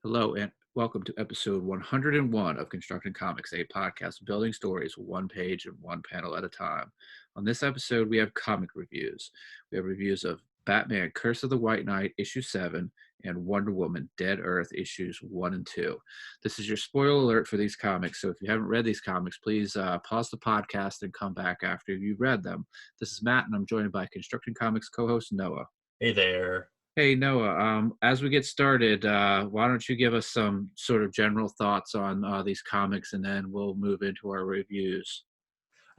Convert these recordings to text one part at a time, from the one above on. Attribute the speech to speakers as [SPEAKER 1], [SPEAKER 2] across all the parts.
[SPEAKER 1] Hello and welcome to episode 101 of Constructing Comics, a podcast building stories one page and one panel at a time. On this episode, we have comic reviews. We have reviews of Batman Curse of the White Knight, issue 7, and Wonder Woman Dead Earth, issues 1 and 2. This is your spoiler alert for these comics, so if you haven't read these comics, please pause the podcast and come back after you've read them. This is Matt, and I'm joined by Constructing Comics co-host Noah.
[SPEAKER 2] Hey there.
[SPEAKER 1] Hey, Noah, as we get started, why don't you give us some sort of general thoughts on these comics, and then we'll move into our reviews.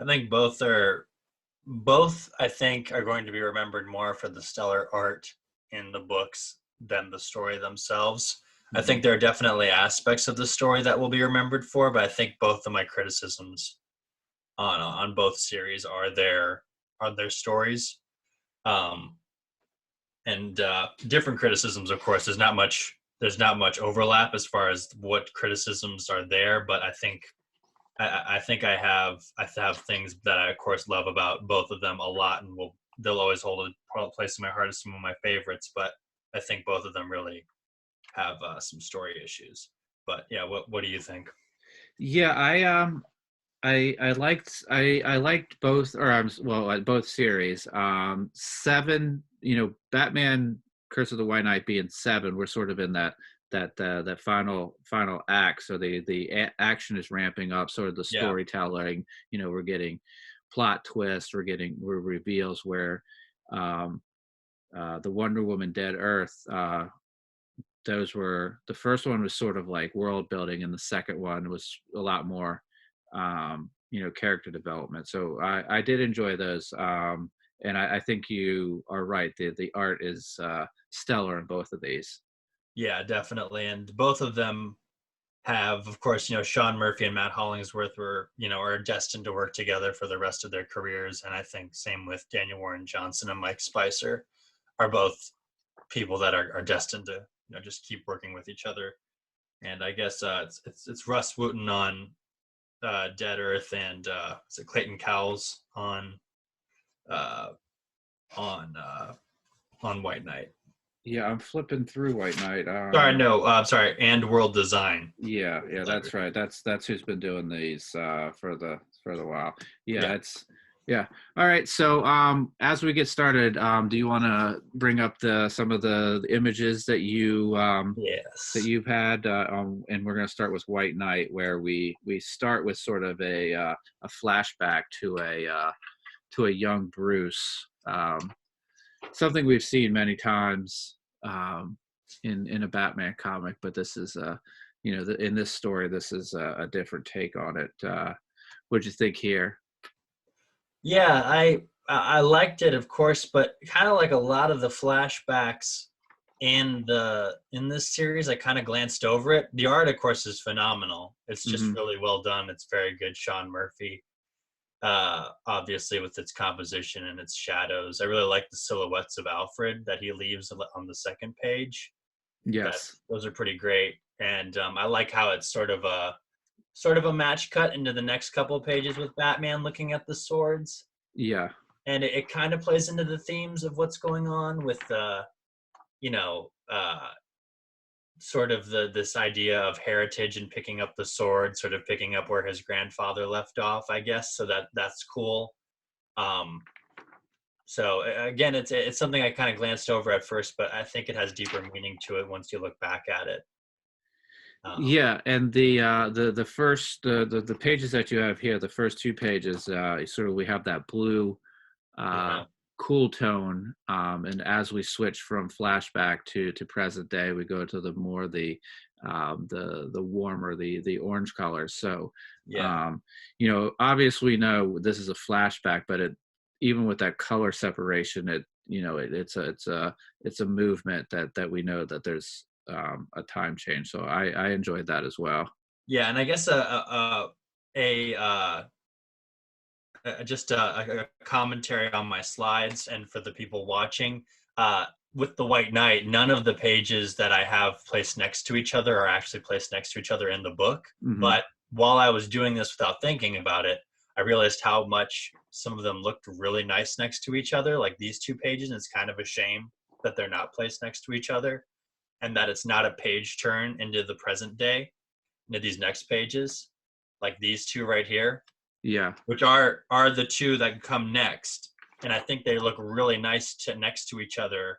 [SPEAKER 2] I think both I think are going to be remembered more for the stellar art in the books than the story themselves. I think there are definitely aspects of the story that will be remembered for, but I think both of my criticisms on both series are their stories. And different criticisms, of course. There's not much overlap as far as what criticisms are there, but I think I have things that I of course love about both of them a lot, and they'll always hold a place in my heart as some of my favorites. But I think both of them really have some story issues. But yeah, what do you think?
[SPEAKER 1] Yeah, I liked both, both series. 7, Batman Curse of the White Knight being 7, we're sort of in that final act. So the action is ramping up, sort of the storytelling. We're getting plot twists, we're reveals where the Wonder Woman Dead Earth. Those were, the first one was sort of like world building, and the second one was a lot more character development. So I did enjoy those, and I think you are right. The art is stellar in both of these.
[SPEAKER 2] Yeah, definitely, and both of them have, of course, Sean Murphy and Matt Hollingsworth are destined to work together for the rest of their careers, and I think same with Daniel Warren Johnson and Mike Spicer are both people that are destined to just keep working with each other. And I guess it's Russ Wooten on Dead Earth, and is it Clayton Cowles on White Knight?
[SPEAKER 1] Yeah, I'm flipping through White Knight.
[SPEAKER 2] Sorry, and World Design.
[SPEAKER 1] Yeah, that's right. That's who's been doing these for the while. Yeah. All right. So as we get started, do you want to bring up some of the images that you've had? And we're going to start with White Knight, where we start with sort of a flashback to a young Bruce. Something we've seen many times in a Batman comic, but this is in this story, this is a different take on it. What'd you think here?
[SPEAKER 2] Yeah, I liked it, of course, but kind of like a lot of the flashbacks in this series, I kind of glanced over it. The art, of course, is phenomenal. It's just really well done. It's very good. Sean Murphy, obviously, with its composition and its shadows. I really like the silhouettes of Alfred that he leaves on the second page.
[SPEAKER 1] Yes,
[SPEAKER 2] those are pretty great, and I like how it's sort of a match cut into the next couple of pages with Batman looking at the swords.
[SPEAKER 1] Yeah.
[SPEAKER 2] And it kind of plays into the themes of what's going on with, sort of this idea of heritage and picking up the sword, sort of picking up where his grandfather left off, I guess. So that's cool. So again, it's something I kind of glanced over at first, but I think it has deeper meaning to it once you look back at it.
[SPEAKER 1] Yeah, and the first the pages that you have here, the first 2 pages, sort of we have that blue cool tone, and as we switch from flashback to present day, we go to the warmer, the orange color. So obviously we know this is a flashback, but even with that color separation, it's a movement that we know that there's a time change. So I enjoyed that as well.
[SPEAKER 2] Yeah, and I guess just a commentary on my slides and for the people watching. With the White Knight, none of the pages that I have placed next to each other are actually placed next to each other in the book.
[SPEAKER 1] Mm-hmm.
[SPEAKER 2] But while I was doing this without thinking about it, I realized how much some of them looked really nice next to each other, like these 2 pages. And it's kind of a shame that they're not placed next to each other. and that it's not a page turn into the present day, into these next pages, like these two right here,
[SPEAKER 1] Yeah.
[SPEAKER 2] which are the two that come next. And I think they look really nice next to each other.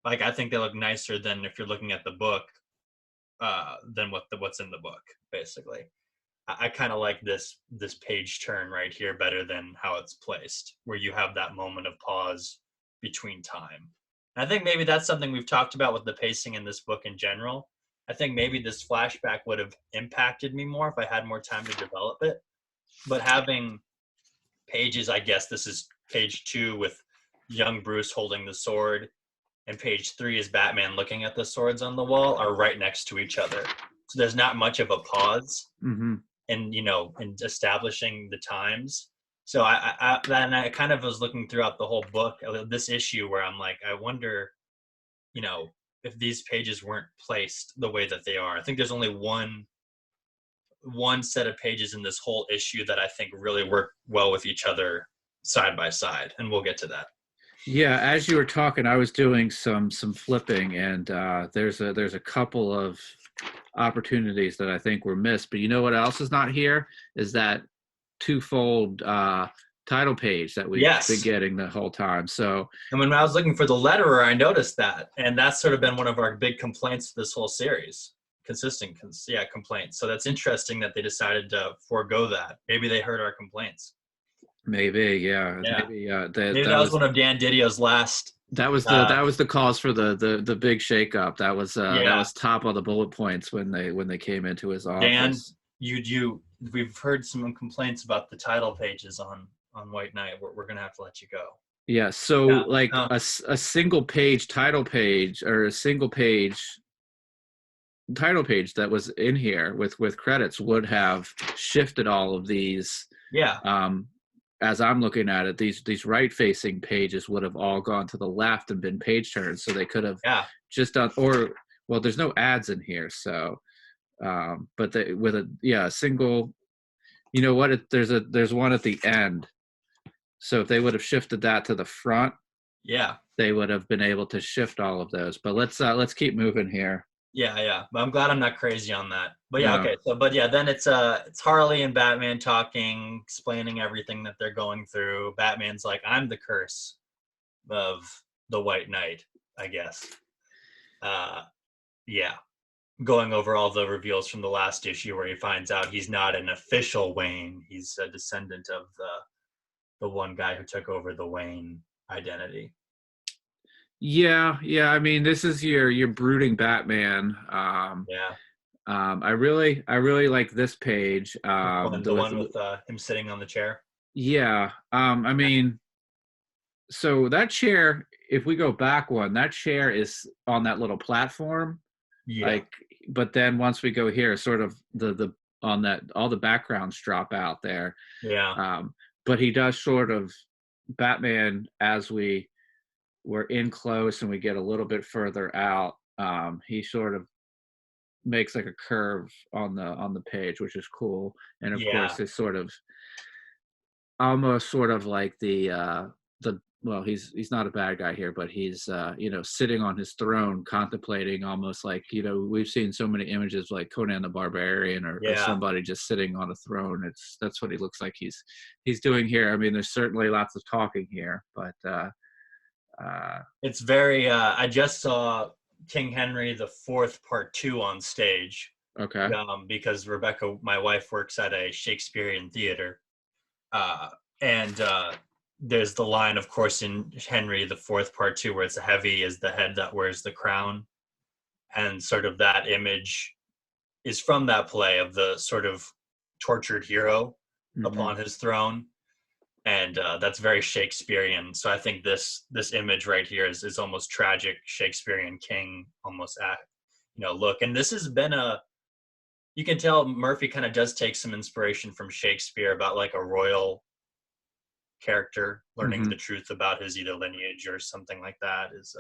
[SPEAKER 2] Like, I think they look nicer than if you're looking at the book, than what's in the book, basically. I kind of like this page turn right here better than how it's placed, where you have that moment of pause between time. And I think maybe that's something we've talked about with the pacing in this book in general. I think maybe this flashback would have impacted me more if I had more time to develop it. But having pages, I guess this is page 2 with young Bruce holding the sword, and page 3 is Batman looking at the swords on the wall, are right next to each other. So there's not much of a pause
[SPEAKER 1] Mm-hmm.
[SPEAKER 2] in establishing the times. So I kind of was looking throughout the whole book, this issue, where I'm like, I wonder, if these pages weren't placed the way that they are. I think there's only one set of pages in this whole issue that I think really work well with each other side by side, and we'll get to that.
[SPEAKER 1] Yeah, as you were talking, I was doing some flipping, and there's a couple of opportunities that I think were missed. But you know what else is not here is that twofold title page that we've been
[SPEAKER 2] Yes.
[SPEAKER 1] getting the whole time. So,
[SPEAKER 2] And when I was looking for the letterer, I noticed that, and that's sort of been one of our big complaints to this whole series. Consistent, complaints. So that's interesting that they decided to forego that. Maybe they heard our complaints.
[SPEAKER 1] maybe, yeah,
[SPEAKER 2] Yeah.
[SPEAKER 1] maybe
[SPEAKER 2] Maybe that was one of Dan Didio's last.
[SPEAKER 1] that was the cause for the big shakeup. That was top of the bullet points when they came into his
[SPEAKER 2] Dan,
[SPEAKER 1] office.
[SPEAKER 2] we've heard some complaints about the title pages on White Knight. We're gonna have to let you go.
[SPEAKER 1] Yeah, so
[SPEAKER 2] Yeah.
[SPEAKER 1] like a single page title page or a single page title page that was in here with credits would have shifted all of these.
[SPEAKER 2] Yeah.
[SPEAKER 1] As I'm looking at it, these right facing pages would have all gone to the left and been page turns, so they could have just done, or well, there's no ads in here, so but they with a single, you know what, there's one at the end, so if they would have shifted that to the front, they would have been able to shift all of those. But let's keep moving here.
[SPEAKER 2] Yeah. But I'm glad I'm not crazy on that. But yeah,
[SPEAKER 1] No.
[SPEAKER 2] okay. So, but yeah, then it's Harley and Batman talking, explaining everything that they're going through. Batman's like, I'm the curse of the White Knight, I guess. Yeah. Going over all the reveals from the last issue, where he finds out he's not an official Wayne. He's a descendant of the one guy who took over the Wayne identity.
[SPEAKER 1] Yeah. I mean, this is your brooding Batman. I really like this page.
[SPEAKER 2] The one with him sitting on the chair.
[SPEAKER 1] Yeah. I mean, so that chair, if we go back one, that chair is on that little platform.
[SPEAKER 2] Yeah.
[SPEAKER 1] Like, but then once we go here, sort of the on that, all the backgrounds drop out there.
[SPEAKER 2] Yeah.
[SPEAKER 1] But he does sort of, Batman, as we're in close and we get a little bit further out, he sort of makes like a curve on the page, which is cool. And of course, it's sort of almost sort of like the well, he's not a bad guy here, but he's sitting on his throne, contemplating, almost like, we've seen so many images like Conan the Barbarian or somebody just sitting on a throne. That's what he looks like he's doing here. I mean, there's certainly lots of talking here, but
[SPEAKER 2] it's very I just saw King Henry the Fourth Part 2 on stage.
[SPEAKER 1] Okay.
[SPEAKER 2] Because Rebecca, my wife, works at a Shakespearean theater, and there's the line, of course, in Henry the Fourth Part 2, where it's heavy is the head that wears the crown, and sort of that image is from that play of the sort of tortured hero upon his throne, and that's very Shakespearean. So I think this image right here is almost tragic Shakespearean king, almost look. And this has been you can tell Murphy kind of does take some inspiration from Shakespeare about like a royal character learning the truth about his either lineage or something like that. It's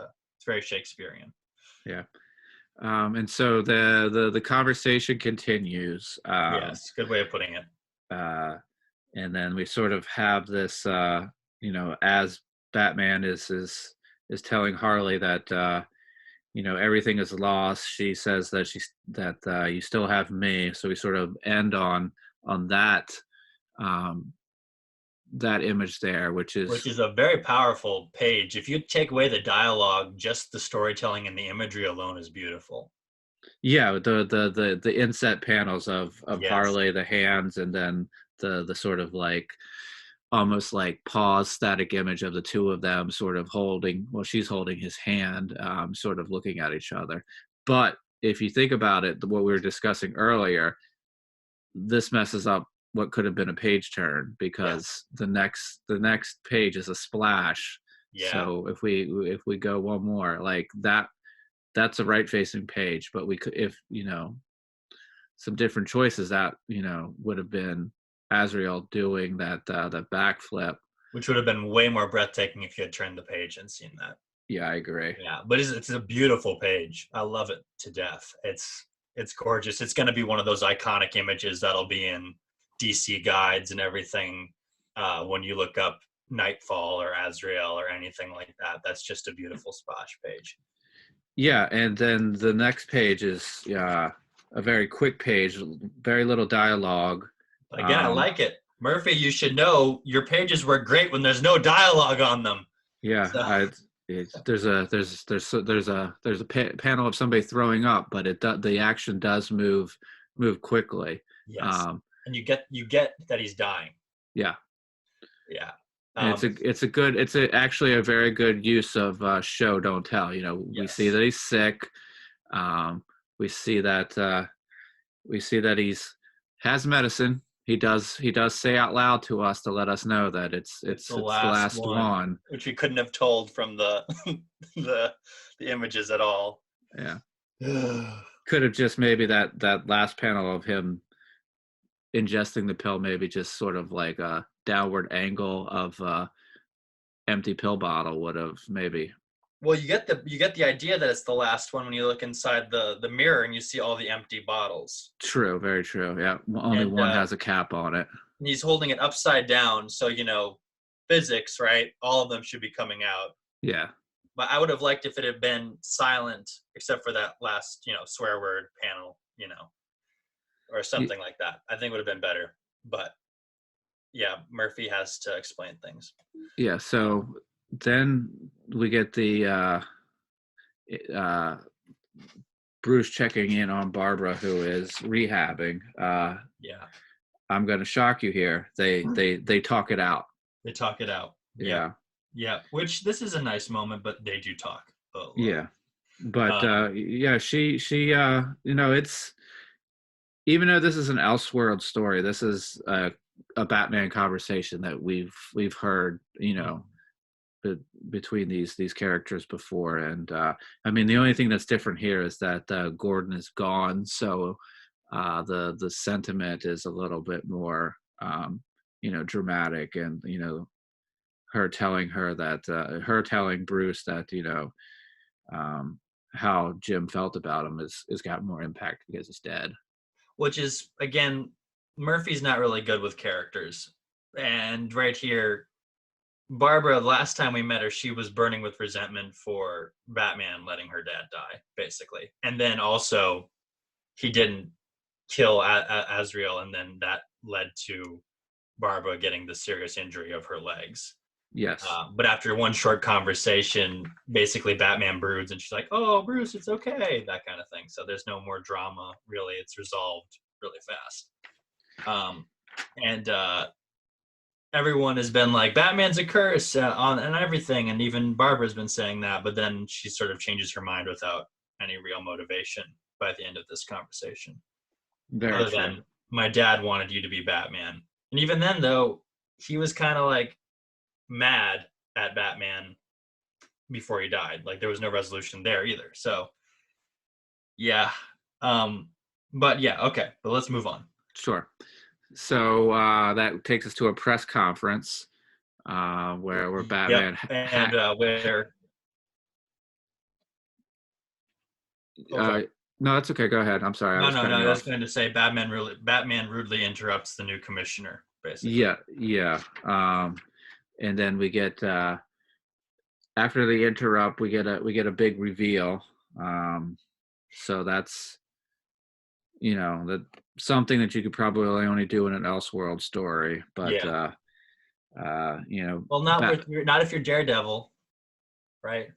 [SPEAKER 2] very Shakespearean.
[SPEAKER 1] Yeah. And so the conversation continues.
[SPEAKER 2] Yes, good way of putting it.
[SPEAKER 1] And then we sort of have this, as Batman is telling Harley that everything is lost. She says that you still have me. So we sort of end on um, that image there, which
[SPEAKER 2] Which
[SPEAKER 1] is
[SPEAKER 2] is a very powerful page. If you take away the dialogue, just the storytelling and the imagery alone is beautiful.
[SPEAKER 1] yeah, the inset panels of
[SPEAKER 2] Yes.
[SPEAKER 1] Harley, the hands, and then the sort of like almost like pause static image of the two of them sort of holding, well, she's holding his hand, sort of looking at each other. But if you think about it, what we were discussing earlier, this messes up what could have been a page turn,
[SPEAKER 2] Yes.
[SPEAKER 1] because the next page is a splash.
[SPEAKER 2] Yeah.
[SPEAKER 1] So if we go one more like that, that's a right facing page. But we could, if some different choices, that would have been Azrael doing that backflip.
[SPEAKER 2] Which would have been way more breathtaking if you had turned the page and seen that.
[SPEAKER 1] Yeah, I agree.
[SPEAKER 2] Yeah, but it's a beautiful page. I love it to death. It's gorgeous. It's going to be one of those iconic images that'll be in DC guides and everything. When you look up Nightfall or Azrael or anything like that, that's just a beautiful splash page.
[SPEAKER 1] Yeah, and then the next page is a very quick page, very little dialogue.
[SPEAKER 2] But again, I like it. Murphy, you should know your pages work great when there's no dialogue on them.
[SPEAKER 1] Yeah,
[SPEAKER 2] So,
[SPEAKER 1] there's a panel of somebody throwing up, but the action does move quickly.
[SPEAKER 2] yes, and you get that he's dying.
[SPEAKER 1] Yeah,
[SPEAKER 2] Yeah.
[SPEAKER 1] and it's actually a very good use of show don't tell. We see
[SPEAKER 2] Yes.
[SPEAKER 1] that he's sick. We see that he's has medicine. He does say out loud to us to let us know that it's the last one,
[SPEAKER 2] which we couldn't have told from the the images at all.
[SPEAKER 1] Yeah. Could have just maybe that last panel of him ingesting the pill, maybe just sort of like a downward angle of empty pill bottle would have maybe.
[SPEAKER 2] Well, you get the idea that it's the last one when you look inside the mirror and you see all the empty bottles.
[SPEAKER 1] True, very true. Yeah, only one has a cap on it.
[SPEAKER 2] And he's holding it upside down, so physics, right? All of them should be coming out.
[SPEAKER 1] Yeah.
[SPEAKER 2] But I would have liked if it had been silent, except for that last, swear word panel, or something like that. I think it would have been better. But yeah, Murphy has to explain things.
[SPEAKER 1] Yeah. So then we get the Bruce checking in on Barbara, who is rehabbing.
[SPEAKER 2] Yeah.
[SPEAKER 1] I'm going to shock you here. They talk it out.
[SPEAKER 2] They talk it out.
[SPEAKER 1] Yeah.
[SPEAKER 2] Yeah. Which this is a nice moment, but they do talk.
[SPEAKER 1] Yeah. But yeah, she it's, even though this is an Elseworld story, this is a Batman conversation that we've heard, between these characters before. And I mean, the only thing that's different here is that Gordon is gone, so the sentiment is a little bit more dramatic, and her telling Bruce that how Jim felt about him is got more impact because he's dead.
[SPEAKER 2] Which is, again, Murphy's not really good with characters. And right here, Barbara, last time we met her, she was burning with resentment for Batman letting her dad die, basically. And then also, he didn't kill Azrael, and then that led to Barbara getting the serious injury of her legs.
[SPEAKER 1] Yes.
[SPEAKER 2] But after one short conversation, basically Batman broods, and she's like, "Oh, Bruce, it's okay," that kind of thing. So there's no more drama, really. It's resolved really fast. And everyone has been like, Batman's a curse and everything, and even Barbara's been saying that, but then she sort of changes her mind without any real motivation by the end of this conversation.
[SPEAKER 1] Very
[SPEAKER 2] Other
[SPEAKER 1] true.
[SPEAKER 2] than, my dad wanted you to be Batman. And even then, though, he was kind of like mad at Batman before he died. Like, there was no resolution there either. So yeah. But yeah, okay, but let's move on.
[SPEAKER 1] Sure. So that takes us to a press conference where Batman
[SPEAKER 2] where
[SPEAKER 1] no, that's okay, go ahead. I'm sorry.
[SPEAKER 2] No, I was going to say Batman rudely interrupts the new commissioner, basically.
[SPEAKER 1] Yeah. And then we get after the interrupt, we get a big reveal. So that's, that something that you could probably only do in an Elseworld story, but
[SPEAKER 2] Yeah. Well,
[SPEAKER 1] Bat.
[SPEAKER 2] not if you're Daredevil, right?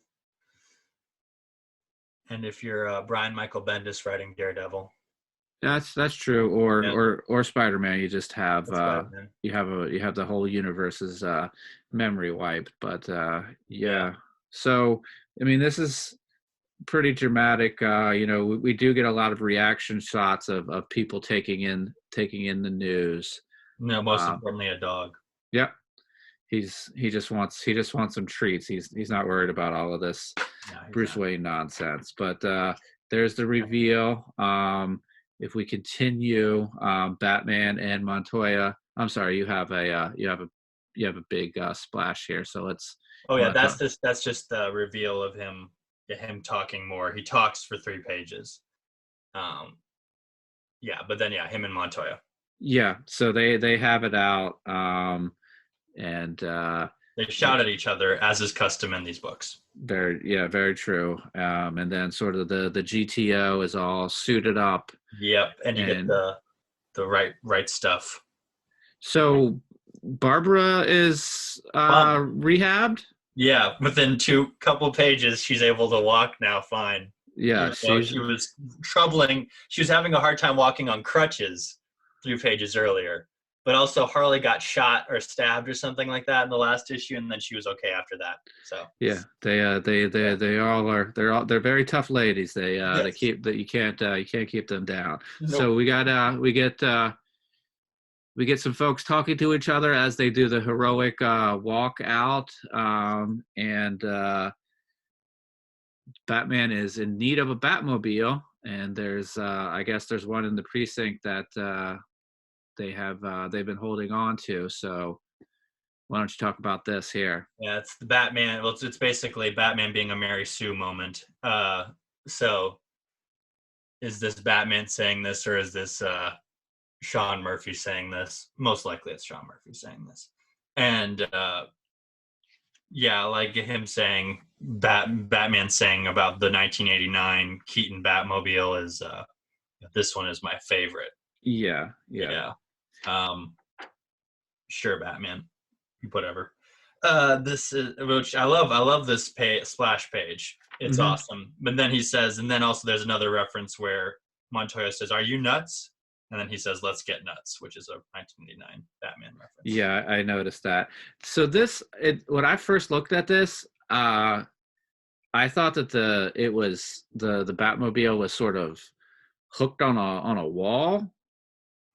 [SPEAKER 2] And if you're Brian Michael Bendis writing Daredevil.
[SPEAKER 1] That's true. Or
[SPEAKER 2] Yeah,
[SPEAKER 1] or Spider-Man. You just have
[SPEAKER 2] that's Spider-Man.
[SPEAKER 1] you have the whole universe's memory wiped. But
[SPEAKER 2] Yeah.
[SPEAKER 1] yeah. So I mean, this is pretty dramatic. We do get a lot of reaction shots of people taking in the news.
[SPEAKER 2] No, most
[SPEAKER 1] Uh,
[SPEAKER 2] importantly, a dog.
[SPEAKER 1] yep. He just wants some treats. He's not worried about all of this
[SPEAKER 2] No, he's
[SPEAKER 1] Bruce
[SPEAKER 2] not.
[SPEAKER 1] Wayne nonsense. But there's the reveal. If we continue, Batman and Montoya. I'm sorry, you have a big splash here. So let's.
[SPEAKER 2] Oh
[SPEAKER 1] You
[SPEAKER 2] yeah,
[SPEAKER 1] want to talk?
[SPEAKER 2] that's just the reveal of him talking more. He talks for 3 pages. Um, yeah, but then yeah, him and Montoya.
[SPEAKER 1] Yeah. So they have it out. And
[SPEAKER 2] They shout at each other as is custom in these books.
[SPEAKER 1] very true. And then sort of the GTO is all suited up.
[SPEAKER 2] Yep, and you get
[SPEAKER 1] And
[SPEAKER 2] the right stuff.
[SPEAKER 1] so Barbara is
[SPEAKER 2] Fun.
[SPEAKER 1] rehabbed.
[SPEAKER 2] Yeah, within couple pages, she's able to walk now fine.
[SPEAKER 1] Yeah,
[SPEAKER 2] Even though
[SPEAKER 1] she's
[SPEAKER 2] she was having a hard time walking on crutches 3 pages earlier. But also Harley got shot or stabbed or something like that in the last issue, and then she was okay after that. So
[SPEAKER 1] yeah. They all are. They're very tough ladies. They
[SPEAKER 2] yes.
[SPEAKER 1] keep that you can't keep them down.
[SPEAKER 2] Nope.
[SPEAKER 1] So we get some folks talking to each other as they do the heroic walk out, and Batman is in need of a Batmobile, and there's I guess there's one in the precinct that they've been holding on to. So why don't you talk about this here?
[SPEAKER 2] Yeah, it's the Batman. Well, it's basically Batman being a Mary Sue moment. So is this Batman saying this, or is this Sean Murphy saying this? Most likely, it's Sean Murphy saying this. And yeah, like him saying Batman saying about the 1989 Keaton Batmobile is this one is my favorite.
[SPEAKER 1] Yeah.
[SPEAKER 2] Yeah. Sure, Batman. Whatever. This is which I love. I love this splash page. It's
[SPEAKER 1] Mhm.
[SPEAKER 2] awesome. But then he says, and then also there's another reference where Montoya says, "Are you nuts?" And then he says, "Let's get nuts," which is a 1989 Batman reference.
[SPEAKER 1] Yeah, I noticed that. So when I first looked at this, I thought that the Batmobile was sort of hooked on a wall,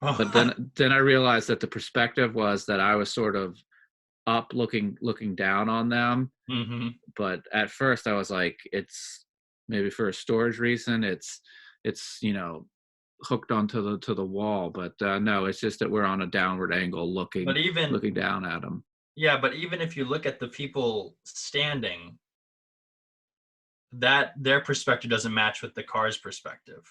[SPEAKER 1] but then I realized that the perspective was that I was sort of up looking down on them.
[SPEAKER 2] Mm-hmm.
[SPEAKER 1] But at first I was like, it's maybe for a storage reason. It's hooked onto the wall, but no, it's just that we're on a downward angle
[SPEAKER 2] But
[SPEAKER 1] looking down at them.
[SPEAKER 2] yeah, but even if you look at the people standing, that their perspective doesn't match with the car's perspective.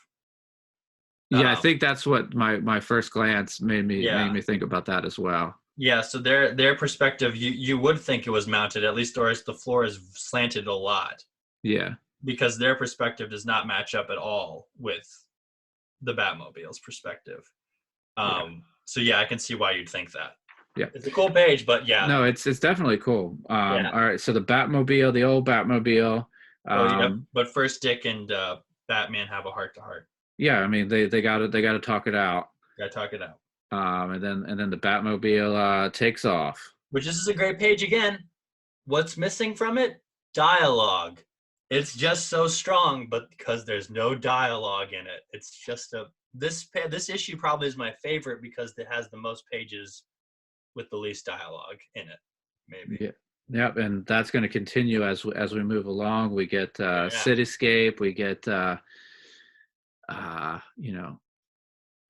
[SPEAKER 1] Yeah, I think that's what my first glance made
[SPEAKER 2] Yeah.
[SPEAKER 1] me think about that as well.
[SPEAKER 2] Yeah, so their perspective, you would think it was mounted, at least, or as the floor is slanted a lot,
[SPEAKER 1] Yeah.
[SPEAKER 2] because their perspective does not match up at all with the Batmobile's perspective.
[SPEAKER 1] Yeah.
[SPEAKER 2] So yeah, I can see why you'd think that.
[SPEAKER 1] Yeah.
[SPEAKER 2] It's a cool page, but yeah.
[SPEAKER 1] No, it's definitely cool.
[SPEAKER 2] Yeah.
[SPEAKER 1] All right, so the Batmobile, the old Batmobile.
[SPEAKER 2] Yep. But first, Dick and Batman have a heart-to-heart.
[SPEAKER 1] Yeah, I mean they got to talk it out.
[SPEAKER 2] Gotta talk it out.
[SPEAKER 1] And then the Batmobile takes off.
[SPEAKER 2] Which this is a great page again. What's missing from it? Dialogue. It's just so strong, but because there's no dialogue in it, it's just this issue probably is my favorite because it has the most pages with the least dialogue in it. Maybe.
[SPEAKER 1] Yeah. Yep, and that's going to continue as we move along. We get Cityscape. We get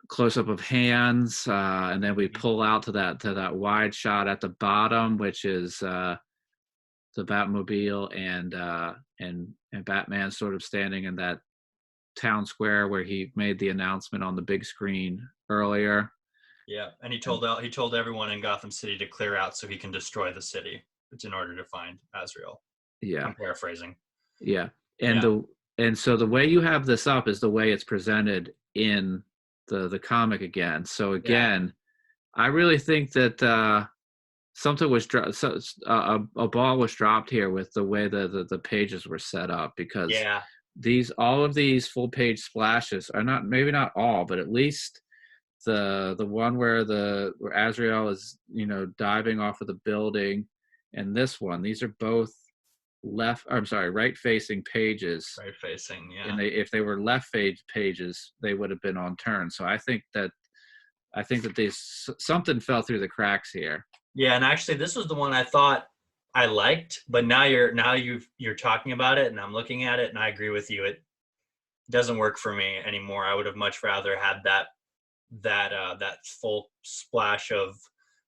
[SPEAKER 1] close up of hands, and then we pull out to that wide shot at the bottom, which is the Batmobile and Batman sort of standing in that town square where he made the announcement on the big screen earlier.
[SPEAKER 2] Yeah, and he told everyone in Gotham City to clear out so he can destroy the city. It's in order to find Azrael.
[SPEAKER 1] Yeah,
[SPEAKER 2] I'm paraphrasing.
[SPEAKER 1] Yeah, and and so the way you have this up is the way it's presented in the comic again. So
[SPEAKER 2] Yeah.
[SPEAKER 1] again, I really think that something was so, a ball was dropped here with the way the pages were set up, because
[SPEAKER 2] Yeah.
[SPEAKER 1] all of these full page splashes are not, maybe not all, but at least the one where Azrael is, diving off of the building, and this one, these are both right facing pages.
[SPEAKER 2] Right facing, yeah.
[SPEAKER 1] And if they were left pages, they would have been on turn. So I think that these, something fell through the cracks here.
[SPEAKER 2] Yeah, and actually this was the one I thought I liked, but now you're talking about it and I'm looking at it and I agree with you. It doesn't work for me anymore. I would have much rather had that full splash of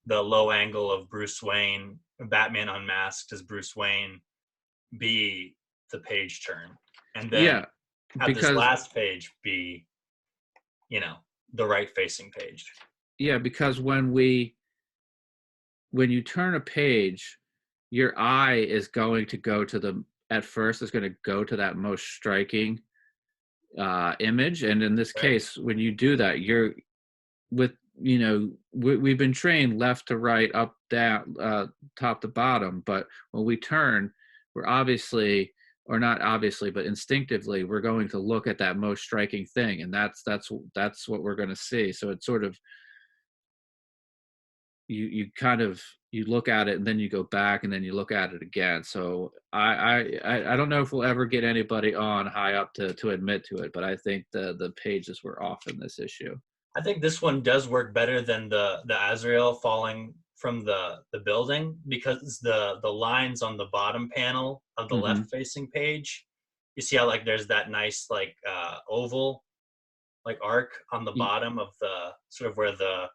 [SPEAKER 2] the low angle of Bruce Wayne, Batman unmasked as Bruce Wayne, be the page turn, and then have this last page be, the right facing page.
[SPEAKER 1] Yeah, because when you turn a page, your eye is going to go to at first it's going to go to that most striking image, and in this case, when you do that, you're with we've been trained left to right, up, down, top to bottom, but when we turn, we're obviously, or not obviously, but instinctively, we're going to look at that most striking thing, and that's what we're going to see. So it's sort of, you kind of, you look at it and then you go back and then you look at it again. So I don't know if we'll ever get anybody on high up to admit to it, but I think the pages were off in this issue.
[SPEAKER 2] I think this one does work better than the Azrael falling from the building, because the lines on the bottom panel of the left facing page, you see how like there's that nice like oval like arc on the bottom of the sort of where the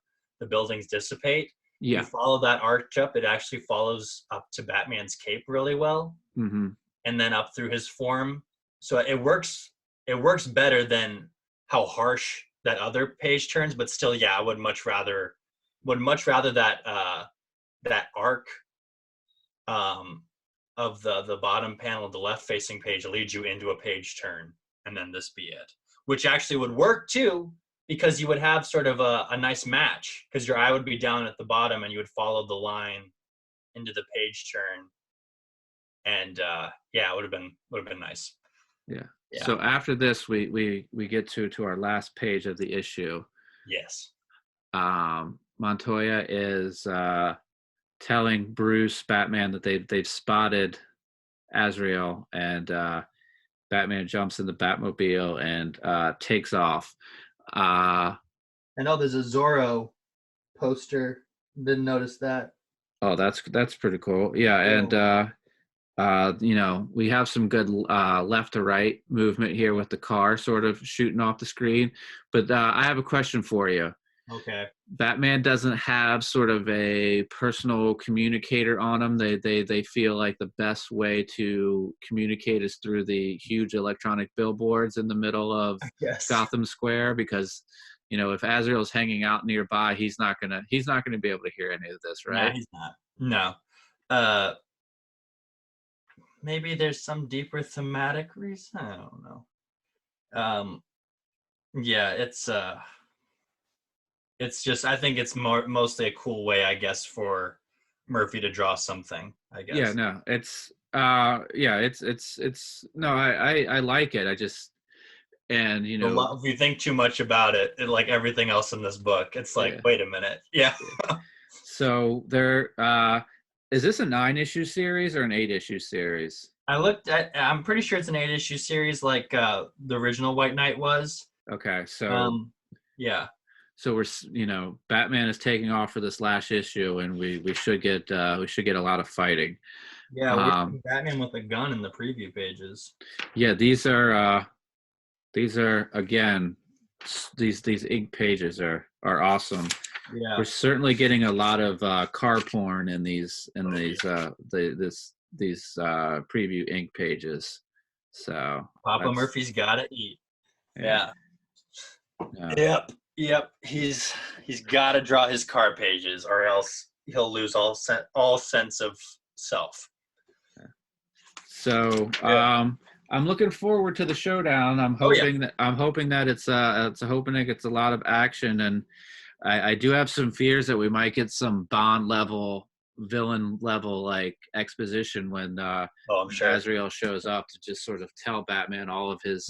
[SPEAKER 2] buildings dissipate.
[SPEAKER 1] Yeah.
[SPEAKER 2] You follow that arch up, it actually follows up to Batman's cape really well, and then up through his form. So it works better than how harsh that other page turns, but still, yeah, I would much rather that that arc of the bottom panel of the left facing page leads you into a page turn, and then this be it, which actually would work too, because you would have sort of a nice match, because your eye would be down at the bottom and you would follow the line into the page turn, and yeah, it would have been nice.
[SPEAKER 1] Yeah. So after this, we get to our last page of the issue.
[SPEAKER 2] Yes.
[SPEAKER 1] Montoya is telling Bruce, Batman, that they've spotted Azrael, and Batman jumps in the Batmobile and takes off. I
[SPEAKER 2] know there's a Zorro poster. Didn't notice that.
[SPEAKER 1] Oh, that's pretty cool. Yeah, and we have some good left to right movement here with the car sort of shooting off the screen. But I have a question for you.
[SPEAKER 2] Okay.
[SPEAKER 1] Batman doesn't have sort of a personal communicator on him. They feel like the best way to communicate is through the huge electronic billboards in the middle of Gotham Square, because if Azrael's hanging out nearby, he's not gonna be able to hear any of this, right?
[SPEAKER 2] No, he's not. No. Maybe there's some deeper thematic reason. I don't know. Yeah, it's just, I think it's mostly a cool way, I guess, for Murphy to draw something, I guess.
[SPEAKER 1] Yeah, no, it's no, I like it. I just, and
[SPEAKER 2] if you think too much about it, like everything else in this book, it's like, wait a minute. Yeah.
[SPEAKER 1] So there, is this a 9-issue series or an 8-issue series?
[SPEAKER 2] I'm pretty sure it's an 8-issue series, like the original White Knight was.
[SPEAKER 1] Okay, so
[SPEAKER 2] yeah.
[SPEAKER 1] So we're, Batman is taking off for this last issue, and we should get a lot of fighting.
[SPEAKER 2] Yeah, Batman with a gun in the preview pages.
[SPEAKER 1] Yeah, these are again, these ink pages are awesome.
[SPEAKER 2] Yeah,
[SPEAKER 1] we're certainly getting a lot of car porn in these preview ink pages. So
[SPEAKER 2] Papa Murphy's gotta eat. Yeah. Yep. He's got to draw his car pages, or else he'll lose all sense of self.
[SPEAKER 1] So I'm looking forward to the showdown.
[SPEAKER 2] Oh yeah.
[SPEAKER 1] I'm hoping that it's hoping it gets a lot of action, and I do have some fears that we might get some Bond level, villain level like exposition
[SPEAKER 2] Oh, I'm
[SPEAKER 1] when
[SPEAKER 2] sure.
[SPEAKER 1] Azrael shows up to just sort of tell Batman all of his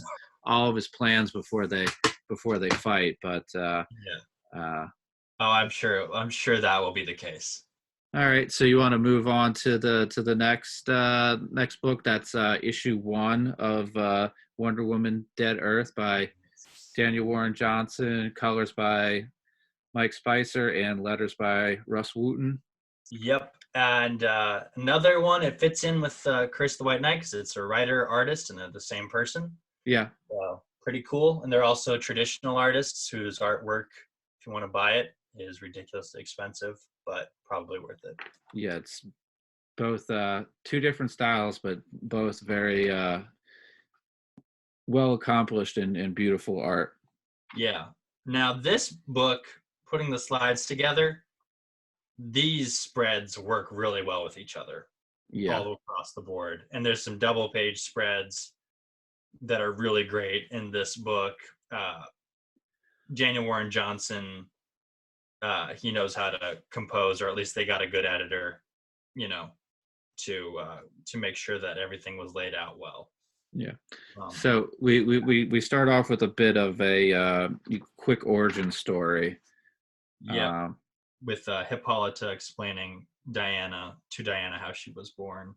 [SPEAKER 1] plans before they fight. But
[SPEAKER 2] Yeah.
[SPEAKER 1] uh,
[SPEAKER 2] Oh, I'm sure. I'm sure that will be the case.
[SPEAKER 1] all right, so you want to move on to the next book? That's issue 1 of Wonder Woman: Dead Earth by Daniel Warren Johnson, colors by Mike Spicer, and letters by Russ Wooten.
[SPEAKER 2] Yep. And another one, it fits in with Curse of the White Knight because it's a writer, artist, and they're the same person.
[SPEAKER 1] Yeah,
[SPEAKER 2] Pretty cool. And they're also traditional artists whose artwork, if you want to buy it, is ridiculously expensive, but probably worth it.
[SPEAKER 1] yeah, it's both two different styles, but both very well accomplished and beautiful art.
[SPEAKER 2] Yeah. Now, this book, putting the slides together, these spreads work really well with each other
[SPEAKER 1] Yeah,
[SPEAKER 2] all across the board. And there's some double page spreads that are really great in this book. Daniel Warren Johnson, he knows how to compose, or at least they got a good editor, you know, to make sure that everything was laid out well.
[SPEAKER 1] yeah.
[SPEAKER 2] Um,
[SPEAKER 1] So we start off with a bit of a quick origin story.
[SPEAKER 2] yep,
[SPEAKER 1] Um,
[SPEAKER 2] with Hippolyta explaining to Diana how she was born.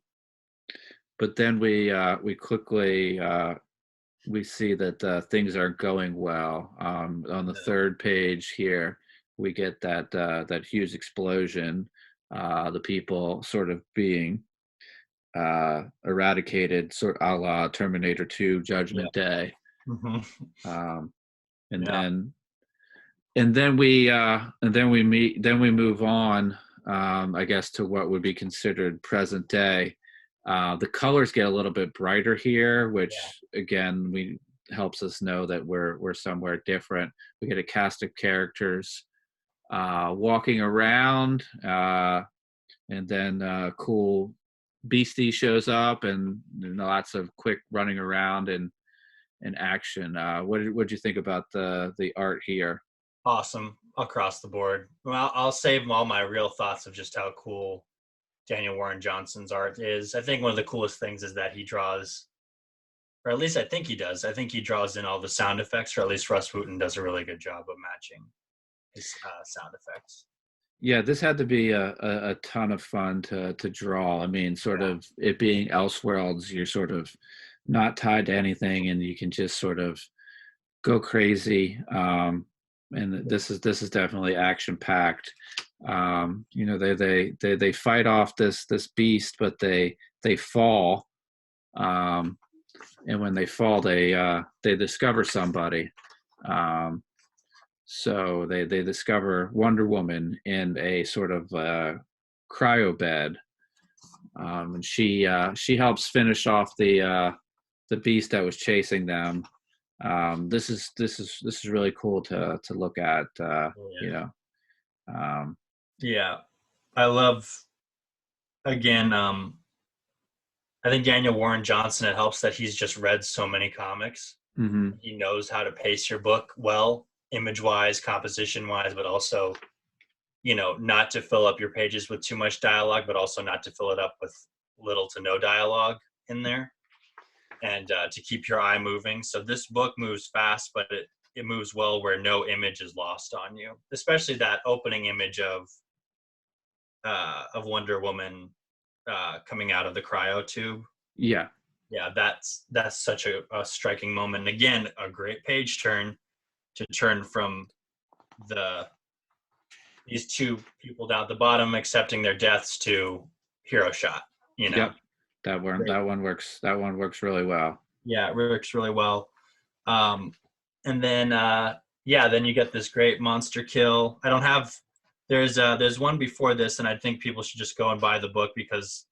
[SPEAKER 1] but then we quickly we see that things aren't going well. On the
[SPEAKER 2] No.
[SPEAKER 1] third page here, we get that huge explosion. The people sort of being eradicated, sort of a la Terminator 2
[SPEAKER 2] Yeah.
[SPEAKER 1] Judgment Day.
[SPEAKER 2] Mhm.
[SPEAKER 1] Um, and
[SPEAKER 2] Yeah.
[SPEAKER 1] then then we move on, I guess, to what would be considered present day. The colors get a little bit brighter here, which again we helps us know that we're somewhere different. We get a cast of characters walking around, and then cool Beastie shows up, and lots of quick running around and action. What did you think about the art here?
[SPEAKER 2] Awesome across the board. Well, I'll save all my real thoughts of just how cool Daniel Warren Johnson's art is. I think one of the coolest things is that he draws, or at least I think he does. I think he draws in all the sound effects, or at least Russ Wooten does a really good job of matching his sound effects.
[SPEAKER 1] Yeah, this had to be a ton of fun to draw. I mean, sort of it being Elseworlds, you're sort of not tied to anything, and you can just sort of go crazy. And this is definitely action packed. They fight off this beast, but they fall. And when they fall, they discover somebody. Um, So they discover Wonder Woman in a sort of cryo bed, and she helps finish off the beast that was chasing them. This is really cool to look at. You know, um,
[SPEAKER 2] Yeah, I love again. I think Daniel Warren Johnson. It helps that he's just read so many comics.
[SPEAKER 1] hmm
[SPEAKER 2] He knows how to pace your book well, image wise, composition wise, but also, not to fill up your pages with too much dialogue, but also not to fill it up with little to no dialogue in there, and to keep your eye moving. So this book moves fast, but it moves well where no image is lost on you, especially that opening image of Wonder Woman coming out of the cryo tube.
[SPEAKER 1] yeah,
[SPEAKER 2] Yeah, that's such a striking moment. And again, a great page turn to turn from these two people down at the bottom accepting their deaths to hero shot.
[SPEAKER 1] yep.
[SPEAKER 2] Great.
[SPEAKER 1] That one works really well.
[SPEAKER 2] Yeah, it works really well. Um, and then then you get this great monster kill. I don't have there's one before this, and I think people should just go and buy the book because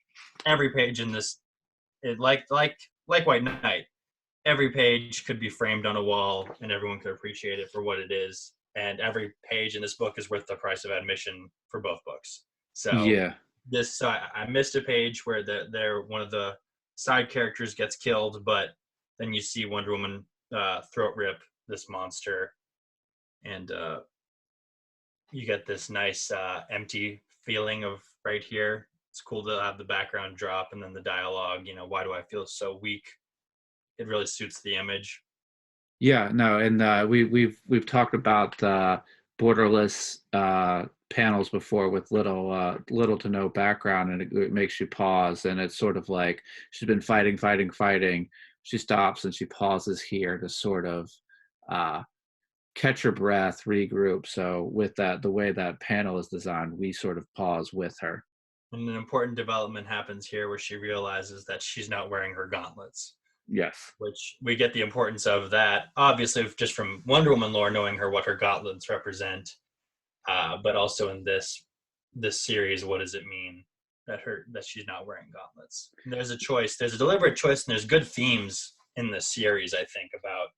[SPEAKER 2] every page in this, like White Knight, every page could be framed on a wall and everyone could appreciate it for what it is. And every page in this book is worth the price of admission for both books. So
[SPEAKER 1] Yeah,
[SPEAKER 2] I missed a page where they're one of the side characters gets killed, but then you see Wonder Woman throat rip this monster, and you get this nice empty feeling of right here. It's cool to have the background drop and then the dialogue, why do I feel so weak? It really suits the image.
[SPEAKER 1] Yeah, no, and we've talked about borderless panels before with little to no background, and it makes you pause, and it's sort of like she's been fighting. She stops and she pauses here to sort of catch her breath, regroup. So with that, the way that panel is designed, we sort of pause with her.
[SPEAKER 2] And an important development happens here where she realizes that she's not wearing her gauntlets.
[SPEAKER 1] Yes.
[SPEAKER 2] Which we get the importance of that, obviously, just from Wonder Woman lore, knowing what her gauntlets represent, but also in this series, what does it mean that she's not wearing gauntlets? And there's a choice, there's a deliberate choice, and there's good themes in this series, I think, about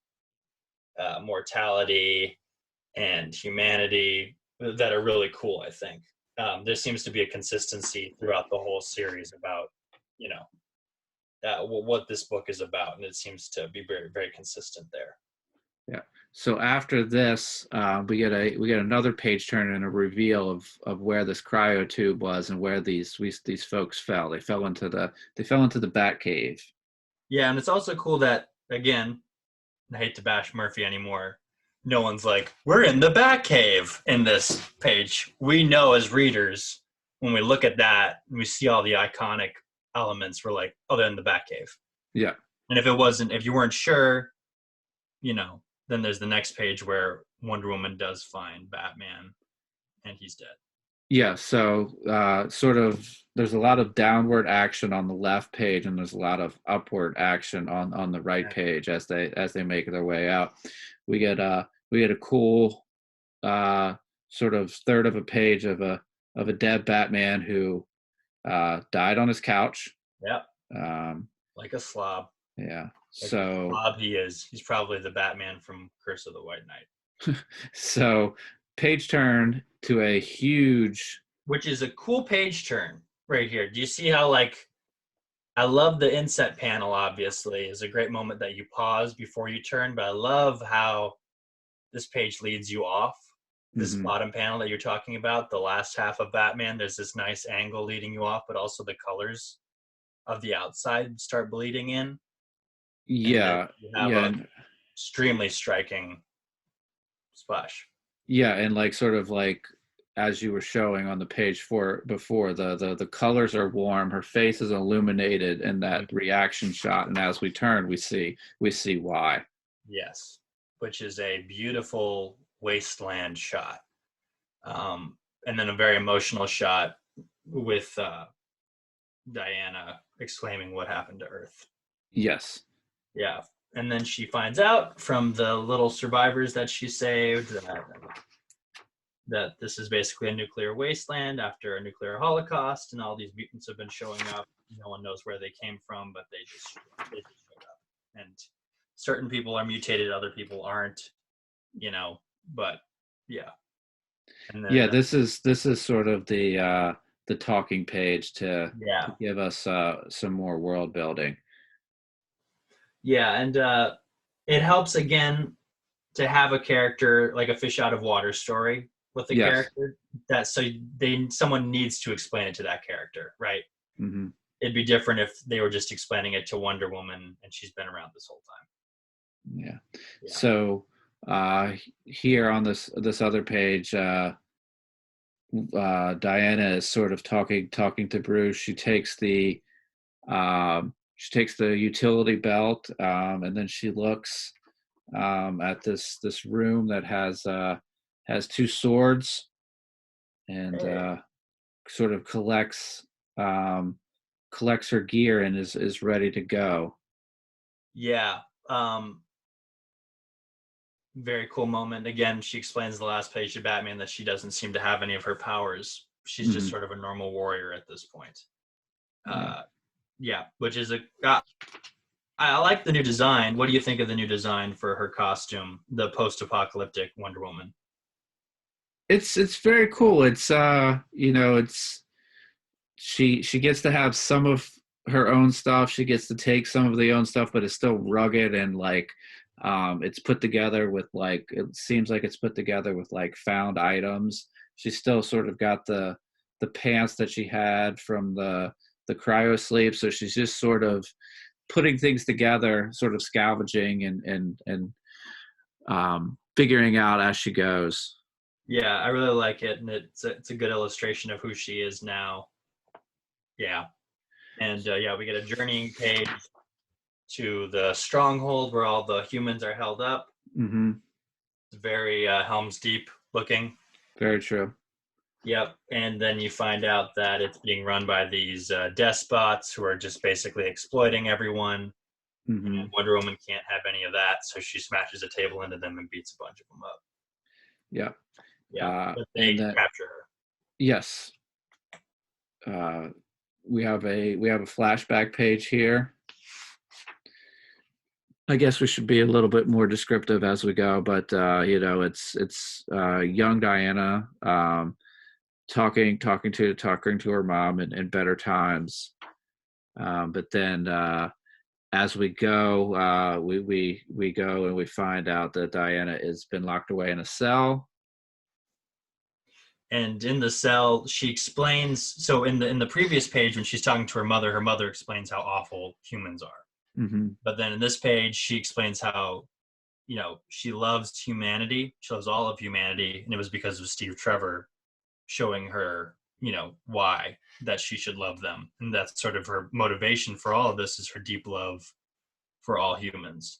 [SPEAKER 2] mortality and humanity that are really cool. I think there seems to be a consistency throughout the whole series about what this book is about, and it seems to be very, very consistent there.
[SPEAKER 1] Yeah. So after this, we get another page turn and a reveal of where this cryo tube was and where these folks fell. They fell into the Bat Cave.
[SPEAKER 2] Yeah, and it's also cool that, again, I hate to bash Murphy anymore, no one's like, we're in the Bat Cave in this page. We know as readers, when we look at that and we see all the iconic elements, we're like, oh, they're in the Batcave.
[SPEAKER 1] Yeah.
[SPEAKER 2] And if you weren't sure, then there's the next page where Wonder Woman does find Batman and he's dead.
[SPEAKER 1] Yeah, so sort of there's a lot of downward action on the left page and there's a lot of upward action on the right page as they make their way out. We get a cool sort of third of a page of a dead Batman who died on his couch.
[SPEAKER 2] Yep. Like a slob.
[SPEAKER 1] Yeah.
[SPEAKER 2] Like
[SPEAKER 1] so
[SPEAKER 2] slob he is. He's probably the Batman from Curse of the White Knight.
[SPEAKER 1] So page turn to a huge,
[SPEAKER 2] which is a cool page turn right here. Do you see how I love the inset panel, obviously. It's a great moment that you pause before you turn, but I love how this page leads you off. This bottom panel that you're talking about, the last half of Batman, there's this nice angle leading you off, but also the colors of the outside start bleeding in.
[SPEAKER 1] Yeah.
[SPEAKER 2] You have an extremely striking splash.
[SPEAKER 1] Yeah, and sort of as you were showing on the page before, the colors are warm, her face is illuminated in that reaction shot, and as we turn, we see why.
[SPEAKER 2] Yes, which is a beautiful wasteland shot, and then a very emotional shot with Diana exclaiming, "What happened to Earth?"
[SPEAKER 1] Yes.
[SPEAKER 2] Yeah, and then she finds out from the little survivors that she saved that this is basically a nuclear wasteland after a nuclear holocaust, and all these mutants have been showing up. No one knows where they came from, but they just showed up. And certain people are mutated, other people aren't. But yeah. And then,
[SPEAKER 1] this is sort of the talking page to give us some more world building.
[SPEAKER 2] Yeah, and it helps again to have a character like a fish out of water story with the character. That someone needs to explain it to that character, right?
[SPEAKER 1] Mm-hmm.
[SPEAKER 2] It'd be different if they were just explaining it to Wonder Woman and she's been around this whole time.
[SPEAKER 1] Yeah. So here on this other page, Diana is sort of talking to Bruce. She takes the utility belt, and then she looks at this room that has two swords, and sort of collects her gear and is ready to go.
[SPEAKER 2] Yeah. Very cool moment. Again, she explains the last page to Batman that she doesn't seem to have any of her powers. She's just sort of a normal warrior at this point. Which is I like the new design. What do you think of the new design for her costume, the post-apocalyptic Wonder Woman?
[SPEAKER 1] It's very cool. It's she gets to have some of her own stuff. She gets to take some of the own stuff, but it's still rugged and like it's put together with like it seems like it's put together with like found items. She's still sort of got the pants that she had from the cryo sleep, so she's just sort of putting things together, sort of scavenging and figuring out as she goes.
[SPEAKER 2] Yeah, I really like it, and it's a good illustration of who she is now. Yeah, and yeah, we get a journeying page to the stronghold where all the humans are held up.
[SPEAKER 1] Mm-hmm.
[SPEAKER 2] It's very Helm's Deep looking.
[SPEAKER 1] Very true.
[SPEAKER 2] Yep, and then you find out that it's being run by these despots who are just basically exploiting everyone.
[SPEAKER 1] Mm-hmm.
[SPEAKER 2] And Wonder Woman can't have any of that, so she smashes a table into them and beats a bunch of them up.
[SPEAKER 1] Yeah.
[SPEAKER 2] Yeah, but they capture her.
[SPEAKER 1] Yes. We have a flashback page here. I guess we should be a little bit more descriptive as we go, but it's young Diana talking to her mom in better times. But then as we go, we go and we find out that Diana has been locked away in a cell.
[SPEAKER 2] And in the cell, she explains. So in the previous page, when she's talking to her mother explains how awful humans are.
[SPEAKER 1] Mm-hmm.
[SPEAKER 2] But then in this page, she explains how, she loves humanity. She loves all of humanity, and it was because of Steve Trevor showing her, why that she should love them, and that's sort of her motivation for all of this is her deep love for all humans,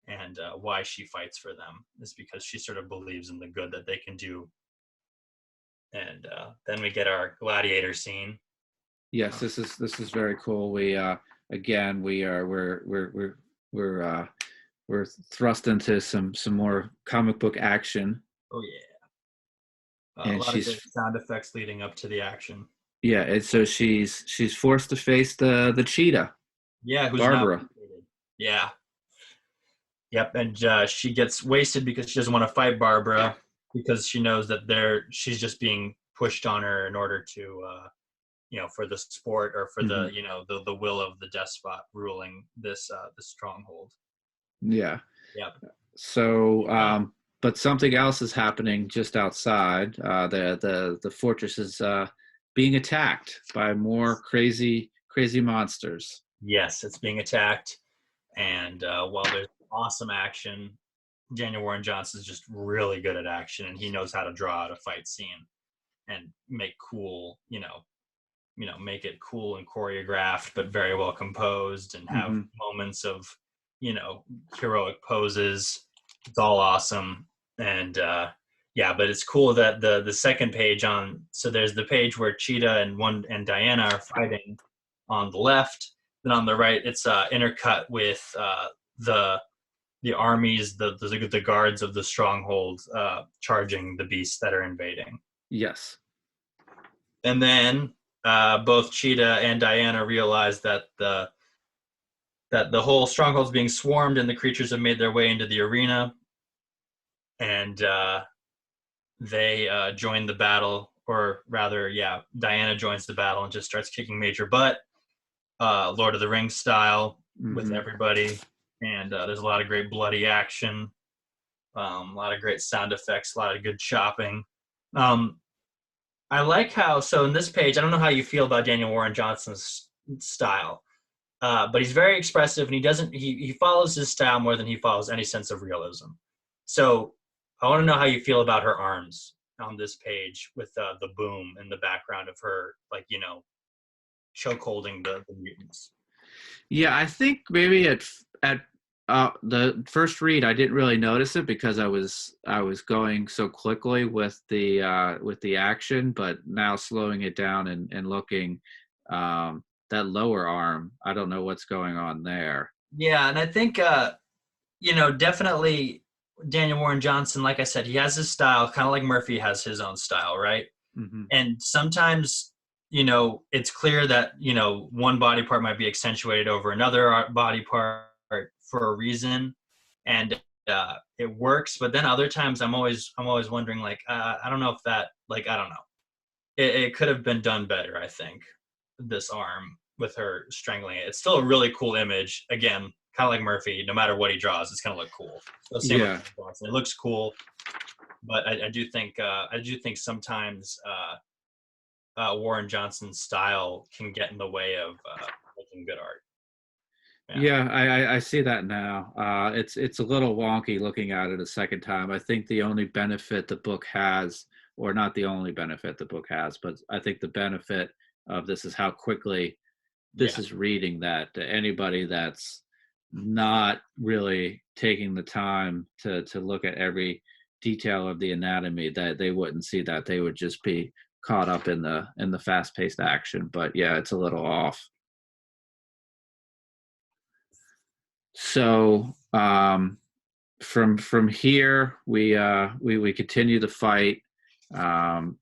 [SPEAKER 2] and why she fights for them is because she sort of believes in the good that they can do. And then we get our gladiator scene.
[SPEAKER 1] Yes, this is very cool. We again we're thrust into some more comic book action.
[SPEAKER 2] Oh yeah,
[SPEAKER 1] And
[SPEAKER 2] a lot of good sound effects leading up to the action.
[SPEAKER 1] Yeah, and so she's forced to face the cheetah.
[SPEAKER 2] Yeah, who's
[SPEAKER 1] Barbara.
[SPEAKER 2] not. Yeah. Yep, and she gets wasted because she doesn't want to fight Barbara because she knows that she's just being pushed on her in order to for the sport or for the will of the despot ruling this the stronghold.
[SPEAKER 1] Yeah.
[SPEAKER 2] Yep.
[SPEAKER 1] So but something else is happening just outside. The fortress is being attacked by more crazy monsters.
[SPEAKER 2] Yes, it's being attacked, and while there's awesome action, Daniel Warren Johnson's just really good at action, and he knows how to draw out a fight scene and make cool, make it cool and choreographed, but very well composed, and have moments of, heroic poses. It's all awesome, and but it's cool that the second page so there's the page where Cheetah and Diana are fighting on the left. Then on the right, it's intercut with the armies, the guards of the stronghold charging the beasts that are invading.
[SPEAKER 1] Yes.
[SPEAKER 2] And then both Cheetah and Diana realize that the whole stronghold's being swarmed and the creatures have made their way into the arena. And they join the battle, or rather, Diana joins the battle and just starts kicking major butt, Lord of the Rings style, with everybody. And there's a lot of great bloody action, a lot of great sound effects, a lot of good chopping. I like how, so in this page, I don't know how you feel about Daniel Warren Johnson's style, but he's very expressive, and he follows his style more than he follows any sense of realism. So I want to know how you feel about her arms on this page with the boom in the background of her, choke holding the mutants.
[SPEAKER 1] Yeah, I think maybe at the first read I didn't really notice it because I was going so quickly with the action, but now slowing it down and looking, that lower arm, I don't know what's going on there.
[SPEAKER 2] Yeah, and I think definitely Daniel Warren Johnson, like I said, he has his style, kind of like Murphy has his own style, right?
[SPEAKER 1] Mm-hmm.
[SPEAKER 2] And sometimes it's clear that one body part might be accentuated over another body part for a reason, and it works. But then other times I'm always wondering, I don't know if that, I don't know, it could have been done better. I think this arm, with her strangling it. It's still a really cool image. Again, kind of like Murphy. No matter what he draws, it's gonna look cool. So same with
[SPEAKER 1] Yeah.
[SPEAKER 2] Johnson. It looks cool, but I do think sometimes Warren Johnson's style can get in the way of making good art.
[SPEAKER 1] Yeah, I see that now. It's a little wonky looking at it a second time. I think the only benefit the book has, or not the only benefit the book has, but I think the benefit of this is how quickly this
[SPEAKER 2] Yeah.
[SPEAKER 1] is reading, that anybody that's not really taking the time to look at every detail of the anatomy, that they wouldn't see that. They would just be caught up in the fast-paced action. But yeah, it's a little off. So from here we continue the fight.
[SPEAKER 2] Got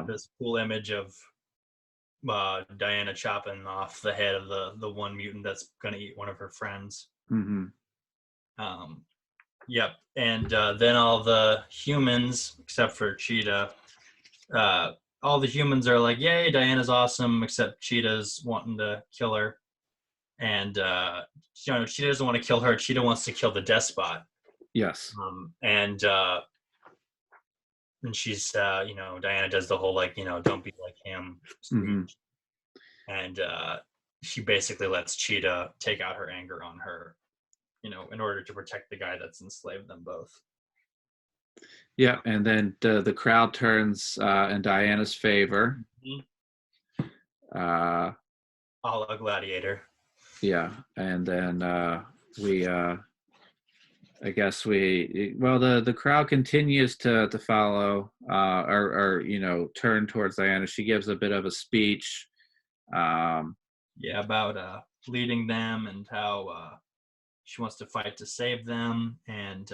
[SPEAKER 2] this cool image of Diana chopping off the head of the one mutant that's going to eat one of her friends.
[SPEAKER 1] Mm-hmm.
[SPEAKER 2] Yep. And then all the humans, except for Cheetah, all the humans are like, yay, Diana's awesome, except Cheetah's wanting to kill her. And Cheetah doesn't want to kill her. Cheetah wants to kill the despot.
[SPEAKER 1] Yes.
[SPEAKER 2] And she's, Diana does the whole, don't be like him speech.
[SPEAKER 1] Mm-hmm.
[SPEAKER 2] And she basically lets Cheetah take out her anger on her, in order to protect the guy that's enslaved them both.
[SPEAKER 1] Yeah, and then the crowd turns in Diana's favor.
[SPEAKER 2] Mm-hmm.
[SPEAKER 1] A
[SPEAKER 2] la Gladiator.
[SPEAKER 1] Yeah, and then the crowd continues to follow or turn towards Diana. She gives a bit of a speech.
[SPEAKER 2] About leading them and how she wants to fight to save them, and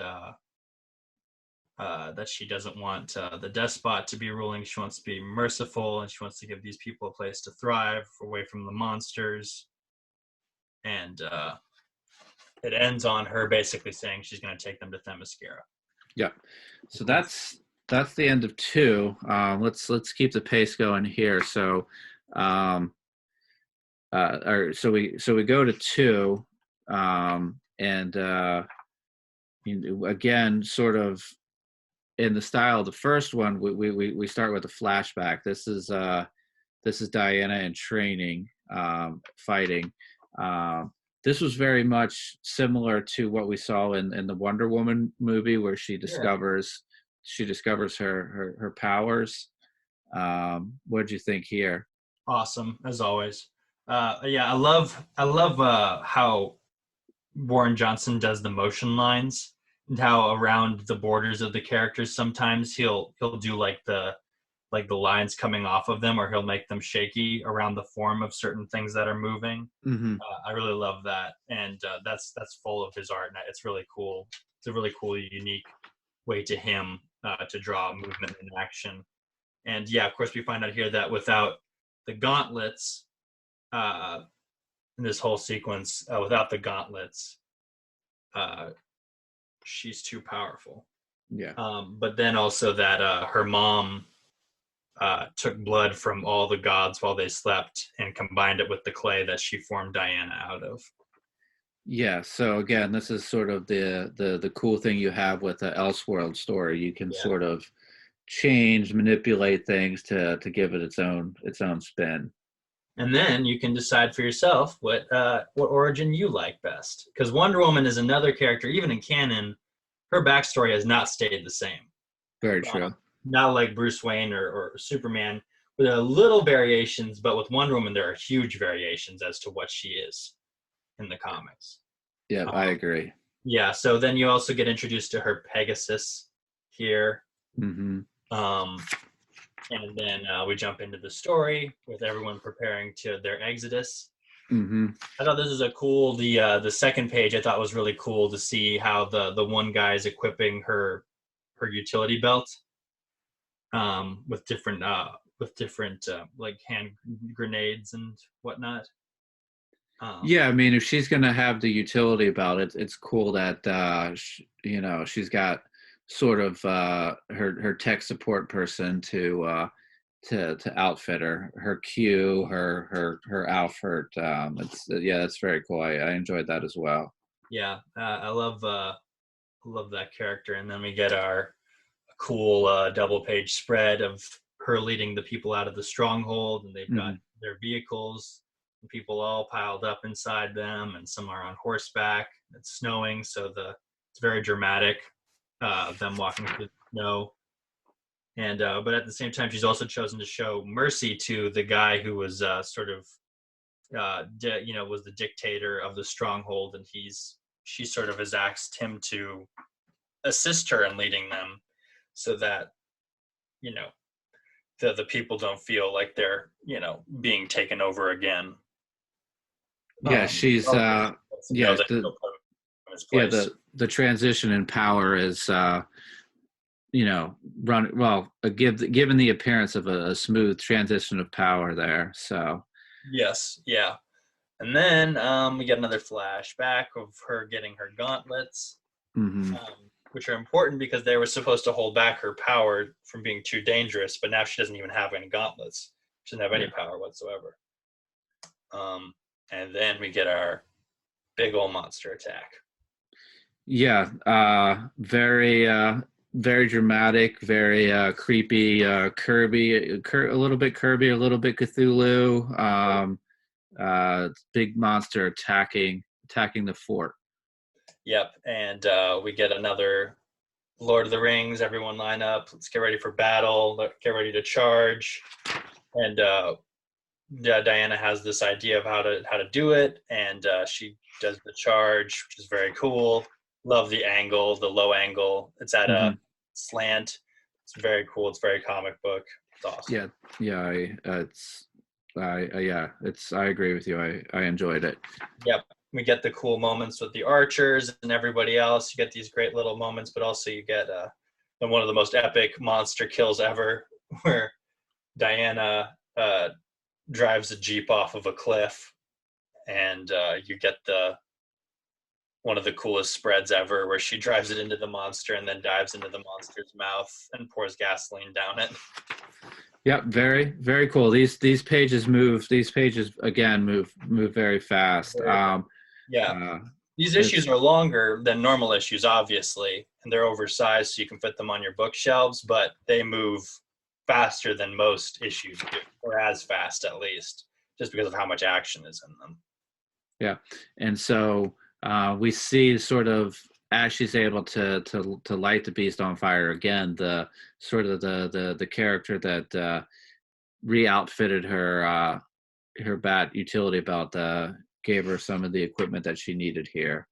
[SPEAKER 2] that she doesn't want the despot to be ruling. She wants to be merciful, and she wants to give these people a place to thrive away from the monsters. And it ends on her basically saying she's going to take them to Themyscira.
[SPEAKER 1] Yeah. So that's the end of 2. Let's keep the pace going here. So we go to 2, and again, sort of in the style of the first one, we start with a flashback. This is Diana in training, fighting. This was very much similar to what we saw in the Wonder Woman movie, where she discovers her powers. What did you think here?
[SPEAKER 2] Awesome, as always. I love how Warren Johnson does the motion lines, and how around the borders of the characters sometimes he'll do like the lines coming off of them, or he'll make them shaky around the form of certain things that are moving.
[SPEAKER 1] Mm-hmm.
[SPEAKER 2] I really love that, and that's full of his art, and it's really cool. It's a really cool, unique way to him to draw movement and action. And of course, we find out here that without the gauntlets, in this whole sequence, without the gauntlets, she's too powerful.
[SPEAKER 1] Yeah.
[SPEAKER 2] But then also that her mom took blood from all the gods while they slept and combined it with the clay that she formed Diana out of.
[SPEAKER 1] Yeah. So again, this is sort of the cool thing you have with the Elseworld story. You can sort of change, manipulate things to give it its own spin.
[SPEAKER 2] And then you can decide for yourself what origin you like best. Because Wonder Woman is another character, even in canon, her backstory has not stayed the same.
[SPEAKER 1] Very true.
[SPEAKER 2] Not like Bruce Wayne or Superman, with a little variations, but with Wonder Woman, there are huge variations as to what she is in the comics.
[SPEAKER 1] Yeah, I agree.
[SPEAKER 2] Yeah, so then you also get introduced to her Pegasus here.
[SPEAKER 1] Mm-hmm.
[SPEAKER 2] And then we jump into the story with everyone preparing to their exodus.
[SPEAKER 1] Mm-hmm.
[SPEAKER 2] I thought this is a cool. The second page I thought was really cool to see how the one guy is equipping her utility belt with different like hand grenades and whatnot.
[SPEAKER 1] I mean, if she's gonna have the utility belt, it's cool that she's got sort of her tech support person to to outfit her cue, her outfit. That's very cool. I enjoyed that as well.
[SPEAKER 2] Yeah, I love that character. And then we get our cool double page spread of her leading the people out of the stronghold, and they've got
[SPEAKER 1] Hmm.
[SPEAKER 2] their vehicles, and people all piled up inside them, and some are on horseback. It's snowing, so it's very dramatic. Them walking through the snow, and but at the same time, she's also chosen to show mercy to the guy who was was the dictator of the stronghold, and she sort of has asked him to assist her in leading them, so that you know the people don't feel like they're being taken over again.
[SPEAKER 1] Yeah, she's
[SPEAKER 2] Know
[SPEAKER 1] yeah
[SPEAKER 2] that
[SPEAKER 1] the
[SPEAKER 2] he'll put him in his
[SPEAKER 1] yeah
[SPEAKER 2] place.
[SPEAKER 1] the transition in power is run well, given the appearance of a smooth transition of power there. So
[SPEAKER 2] Yes, yeah. And then we get another flashback of her getting her gauntlets,
[SPEAKER 1] mhm.
[SPEAKER 2] which are important because they were supposed to hold back her power from being too dangerous, but now she doesn't even have any gauntlets. She doesn't have any
[SPEAKER 1] Yeah,
[SPEAKER 2] power whatsoever. And then we get our big old monster attack.
[SPEAKER 1] yeah, very dramatic, very creepy, Kirby, a little bit Kirby, a little bit Cthulhu. Big monster attacking the fort.
[SPEAKER 2] Yep, and we get another Lord of the Rings. Everyone line up. Let's get ready for battle. Get ready to charge. And Diana has this idea of how to do it, and she does the charge, which is very cool. Love the angle, the low angle. It's at a
[SPEAKER 1] Hmm.
[SPEAKER 2] slant. It's very cool. It's very comic book. It's awesome.
[SPEAKER 1] Yeah, yeah, I agree with you. I enjoyed it.
[SPEAKER 2] Yep. We get the cool moments with the archers and everybody else. You get these great little moments, but also you get one of the most epic monster kills ever, where Diana drives a jeep off of a cliff, and you get the one of the coolest spreads ever, where she drives it into the monster and then dives into the monster's mouth and pours gasoline down it.
[SPEAKER 1] Yep, very cool. These pages move. These pages again move very fast.
[SPEAKER 2] Very fun. Yeah.
[SPEAKER 1] Uh,
[SPEAKER 2] These issues
[SPEAKER 1] it's
[SPEAKER 2] are longer than normal issues, obviously, and they're oversized so you can fit them on your bookshelves, but they move faster than most issues do, or as fast at least, just because of how much action is in them.
[SPEAKER 1] Yeah, and so we see sort of as she's able to light the beast on fire again, the sort of the character that re-outfitted her bat utility belt gave her some of the equipment that she needed here.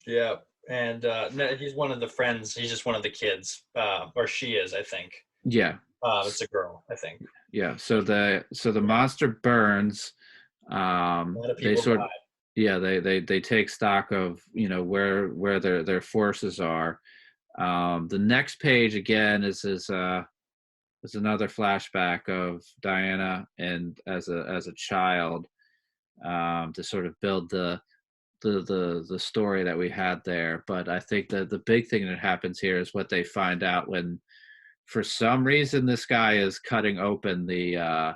[SPEAKER 2] Yeah, and no, he's one of the friends. He's just one of the kids, or she is, I think.
[SPEAKER 1] Yeah,
[SPEAKER 2] It's a girl, I think.
[SPEAKER 1] yeah. So the
[SPEAKER 2] Yeah,
[SPEAKER 1] monster burns.
[SPEAKER 2] a lot of
[SPEAKER 1] They
[SPEAKER 2] people
[SPEAKER 1] sort
[SPEAKER 2] die.
[SPEAKER 1] yeah they take stock of where their forces are. The next page again is another flashback of Diana and as a child, to sort of build the story that we had there. But I think that the big thing that happens here is what they find out when, for some reason, this guy is cutting open the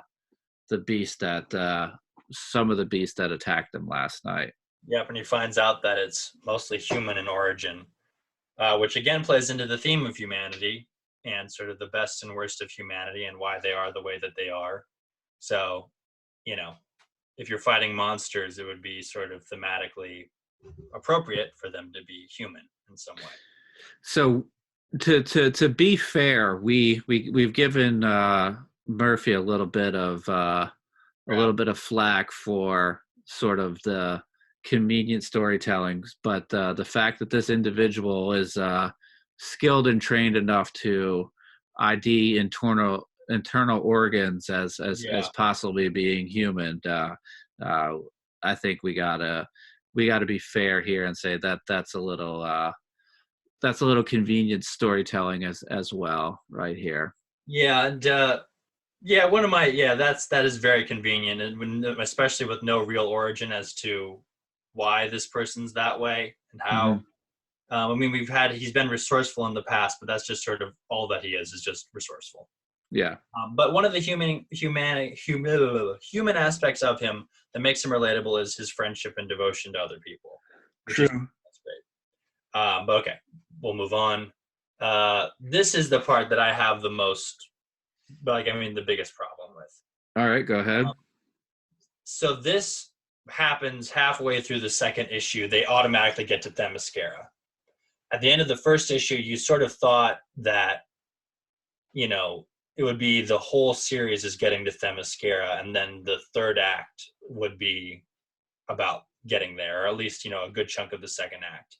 [SPEAKER 1] beast that some of the beasts that attacked them last night.
[SPEAKER 2] Yep, and he finds out that it's mostly human in origin, which again plays into the theme of humanity and sort of the best and worst of humanity and why they are the way that they are. So, you know, if you're fighting monsters, it would be sort of thematically appropriate for them to be human in some way.
[SPEAKER 1] So to be fair, we've given Murphy a
[SPEAKER 2] Yeah.
[SPEAKER 1] little bit of flack for sort of the convenient storytelling, but the fact that this individual is skilled and trained enough to ID internal organs as
[SPEAKER 2] Yeah.
[SPEAKER 1] possibly being human, uh, I think we gotta be fair here and say that that's a little convenient storytelling as well right here.
[SPEAKER 2] Yeah. And yeah, that is very convenient, and especially with no real origin as to why this person's that way and how.
[SPEAKER 1] Hmm.
[SPEAKER 2] I mean, he's been resourceful in the past, but that's just sort of all that he is just resourceful.
[SPEAKER 1] Yeah.
[SPEAKER 2] But one of the human aspects of him that makes him relatable is his friendship and devotion to other people, which is
[SPEAKER 1] True.
[SPEAKER 2] that's great. But okay, we'll move on. This is the part that I have the most, like, I mean, the biggest problem with.
[SPEAKER 1] All right, go ahead.
[SPEAKER 2] So this happens halfway through the second issue. They automatically get to Themyscira. At the end of the first issue, you sort of thought that, you know, it would be the whole series is getting to Themyscira, and then the third act would be about getting there, or at least, you know, a good chunk of the second act.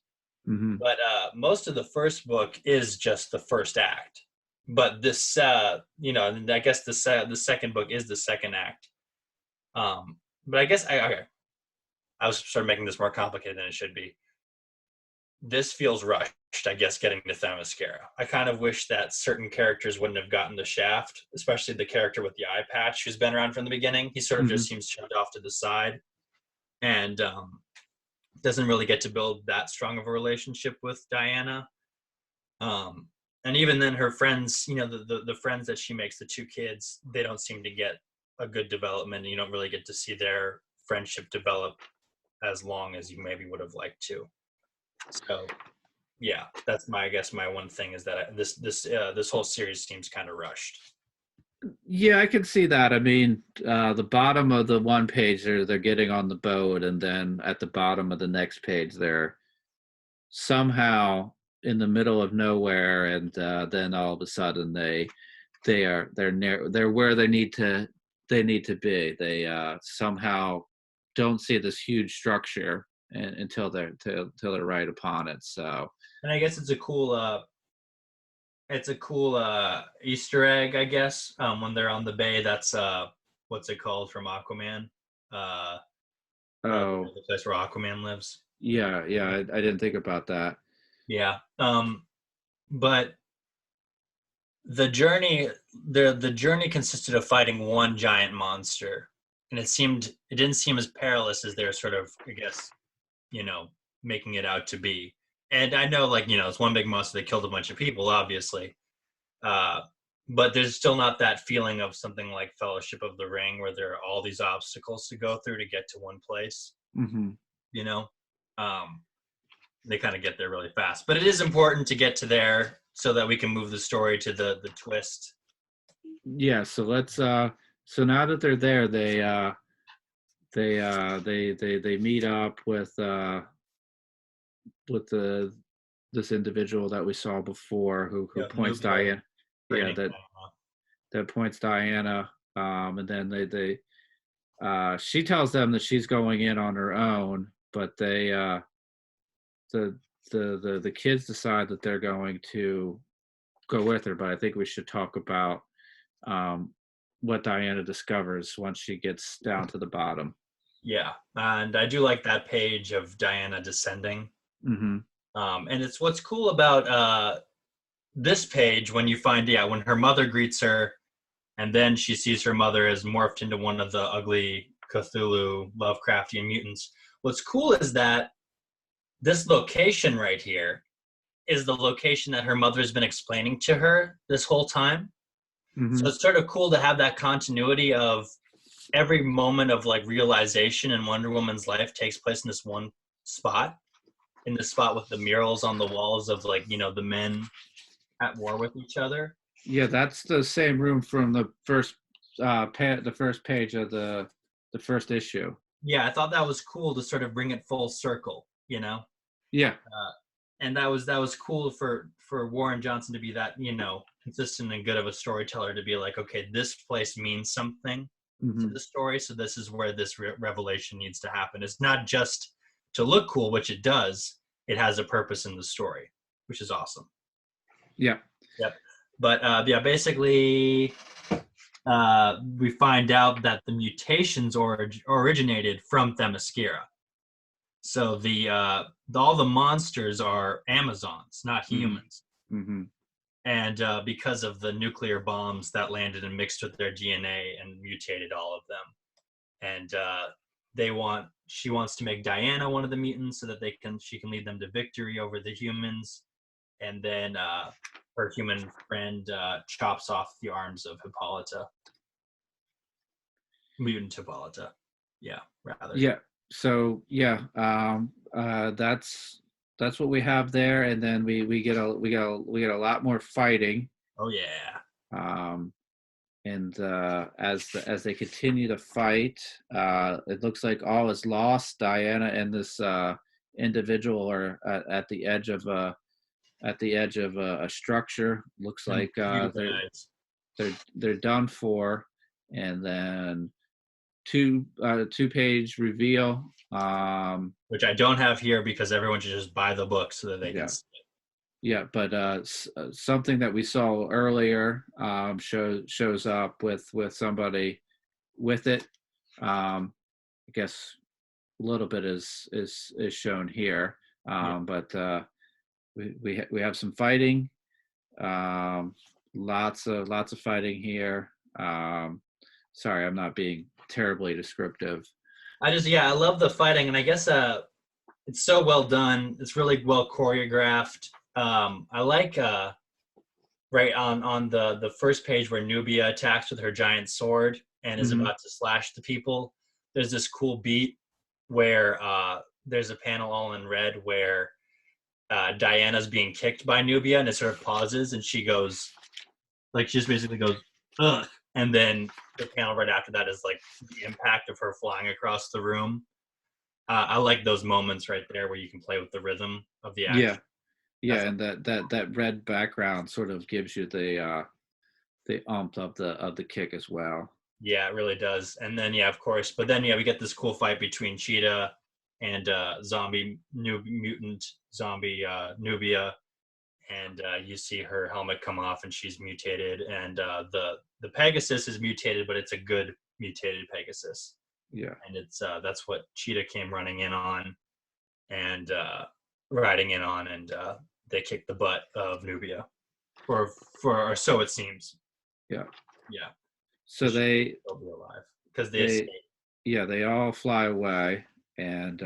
[SPEAKER 1] Mm-hmm.
[SPEAKER 2] But most of the first book is just the first act. But this, you know, I guess the second book is the second act. But I guess okay. I was sort of making this more complicated than it should be. This feels rushed, I guess, getting to Themyscira. I kind of wish that certain characters wouldn't have gotten the shaft, especially the character with the eye patch who's been around from the beginning. He sort of
[SPEAKER 1] Mm-hmm.
[SPEAKER 2] just seems shoved off to the side and doesn't really get to build that strong of a relationship with Diana. And even then, her friends, you know, the friends that she makes, the two kids, they don't seem to get a good development. You don't really get to see their friendship develop as long as you maybe would have liked to. So yeah, that's my, I guess my one thing is that this whole series seems kind of rushed.
[SPEAKER 1] Yeah, I can see that. I mean, the bottom of the one page, they're getting on the boat, and then at the bottom of the next page, they're somehow in the middle of nowhere, and then all of a sudden they're where they need to be. They somehow don't see this huge structure until they're right upon it. So
[SPEAKER 2] And I guess it's a cool Easter egg, I guess. When they're on the bay, that's what's it called from Aquaman? Uh,
[SPEAKER 1] oh
[SPEAKER 2] the place where Aquaman lives.
[SPEAKER 1] yeah, I didn't think about that.
[SPEAKER 2] Yeah. But the journey consisted of fighting one giant monster, and it didn't seem as perilous as they're sort of, I guess, you know, making it out to be. And I know, like, you know, it's one big monster that killed a bunch of people, obviously. Uh, but there's still not that feeling of something like Fellowship of the Ring, where there are all these obstacles to go through to get to one place.
[SPEAKER 1] Mm-hmm.
[SPEAKER 2] You know, um, they kind of get there really fast. But it is important to get to there so that we can move the story to the twist.
[SPEAKER 1] Yeah, so let's so now that they're there, they meet up with the this individual that we saw before who
[SPEAKER 2] Yeah,
[SPEAKER 1] points
[SPEAKER 2] Nubia
[SPEAKER 1] Diana. Yeah,
[SPEAKER 2] training.
[SPEAKER 1] that points Diana. And then they she tells them that she's going in on her own, but the the kids decide that they're going to go with her. But I think we should talk about um, what Diana discovers once she gets down to the bottom.
[SPEAKER 2] Yeah, and I do like that page of Diana descending.
[SPEAKER 1] Mm-hmm.
[SPEAKER 2] And it's what's cool about this page when you find, yeah, when her mother greets her, and then she sees her mother as morphed into one of the ugly Cthulhu Lovecraftian mutants. What's cool is that this location right here is the location that her mother's been explaining to her this whole time.
[SPEAKER 1] Mm-hmm.
[SPEAKER 2] So it's sort of cool to have that continuity of every moment of like realization in Wonder Woman's life takes place in this one spot, in the spot with the murals on the walls of, like, you know, the men at war with each other.
[SPEAKER 1] Yeah, that's the same room from the first the first page of the first issue.
[SPEAKER 2] Yeah, I thought that was cool to sort of bring it full circle, you know.
[SPEAKER 1] Yeah.
[SPEAKER 2] And that was cool for Warren Johnson to be that, you know, consistent and good of a storyteller, to be like, okay, this place means something to
[SPEAKER 1] Mm-hmm.
[SPEAKER 2] the story, so this is where this revelation needs to happen. It's not just to look cool, which it does. It has a purpose in the story, which is awesome.
[SPEAKER 1] Yeah.
[SPEAKER 2] Yep. But yeah, basically, we find out that the mutations originated from Themyscira. So all the monsters are Amazons, not humans.
[SPEAKER 1] Mm-hmm.
[SPEAKER 2] And because of the nuclear bombs that landed and mixed with their DNA and mutated all of them, and she wants to make Diana one of the mutants so that she can lead them to victory over the humans. and then her human friend chops off the arms of Hippolyta, mutant Hippolyta. Yeah, rather.
[SPEAKER 1] Yeah. So yeah, that's what we have there, and then we get a lot more fighting.
[SPEAKER 2] Oh yeah.
[SPEAKER 1] Um, and as they continue to fight, it looks like all is lost. Diana and this individual are at the edge of a structure. Looks like they're done for, and then two-page reveal.
[SPEAKER 2] Which I don't have here because everyone should just buy the book so that they
[SPEAKER 1] Yeah.
[SPEAKER 2] can see it.
[SPEAKER 1] Yeah, but something that we saw earlier shows up with somebody with it. I guess a little bit is shown here, but we have some fighting. Lots of fighting here. Sorry, I'm not being terribly descriptive.
[SPEAKER 2] I love the fighting, and I guess it's so well done. It's really well choreographed. I like right on the first page where Nubia attacks with her giant sword and is about to slash the people. There's this cool beat where there's a panel all in red where Diana's being kicked by Nubia, and it sort of pauses, and she goes, like, she just basically goes, ugh. And then the panel right after that is like the impact of her flying across the room. I like those moments right there where you can play with the rhythm of the action.
[SPEAKER 1] Yeah, and that red background sort of gives you the ump of the kick as well.
[SPEAKER 2] Yeah, it really does. And then of course, but then we get this cool fight between Cheetah and mutant zombie Nubia, and you see her helmet come off and she's mutated, and the Pegasus is mutated, but it's a good mutated Pegasus.
[SPEAKER 1] Yeah,
[SPEAKER 2] and it's that's what Cheetah came running in on and riding in on, and they kicked the butt of Nubia, or so it seems.
[SPEAKER 1] Yeah.
[SPEAKER 2] So
[SPEAKER 1] they'll
[SPEAKER 2] be alive because they escape.
[SPEAKER 1] Yeah, they all fly away, and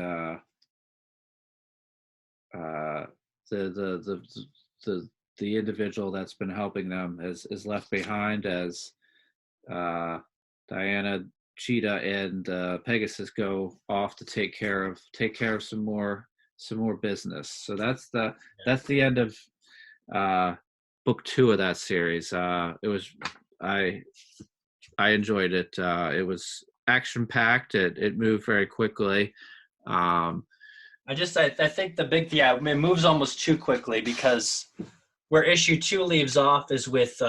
[SPEAKER 1] the individual that's been helping them is left behind as Diana, Cheetah, and Pegasus go off to take care of some more business. So that's the end of book 2 of that series. It was I enjoyed it. It was action packed. It moved very quickly.
[SPEAKER 2] I think the big it moves almost too quickly, because where issue 2 leaves off is with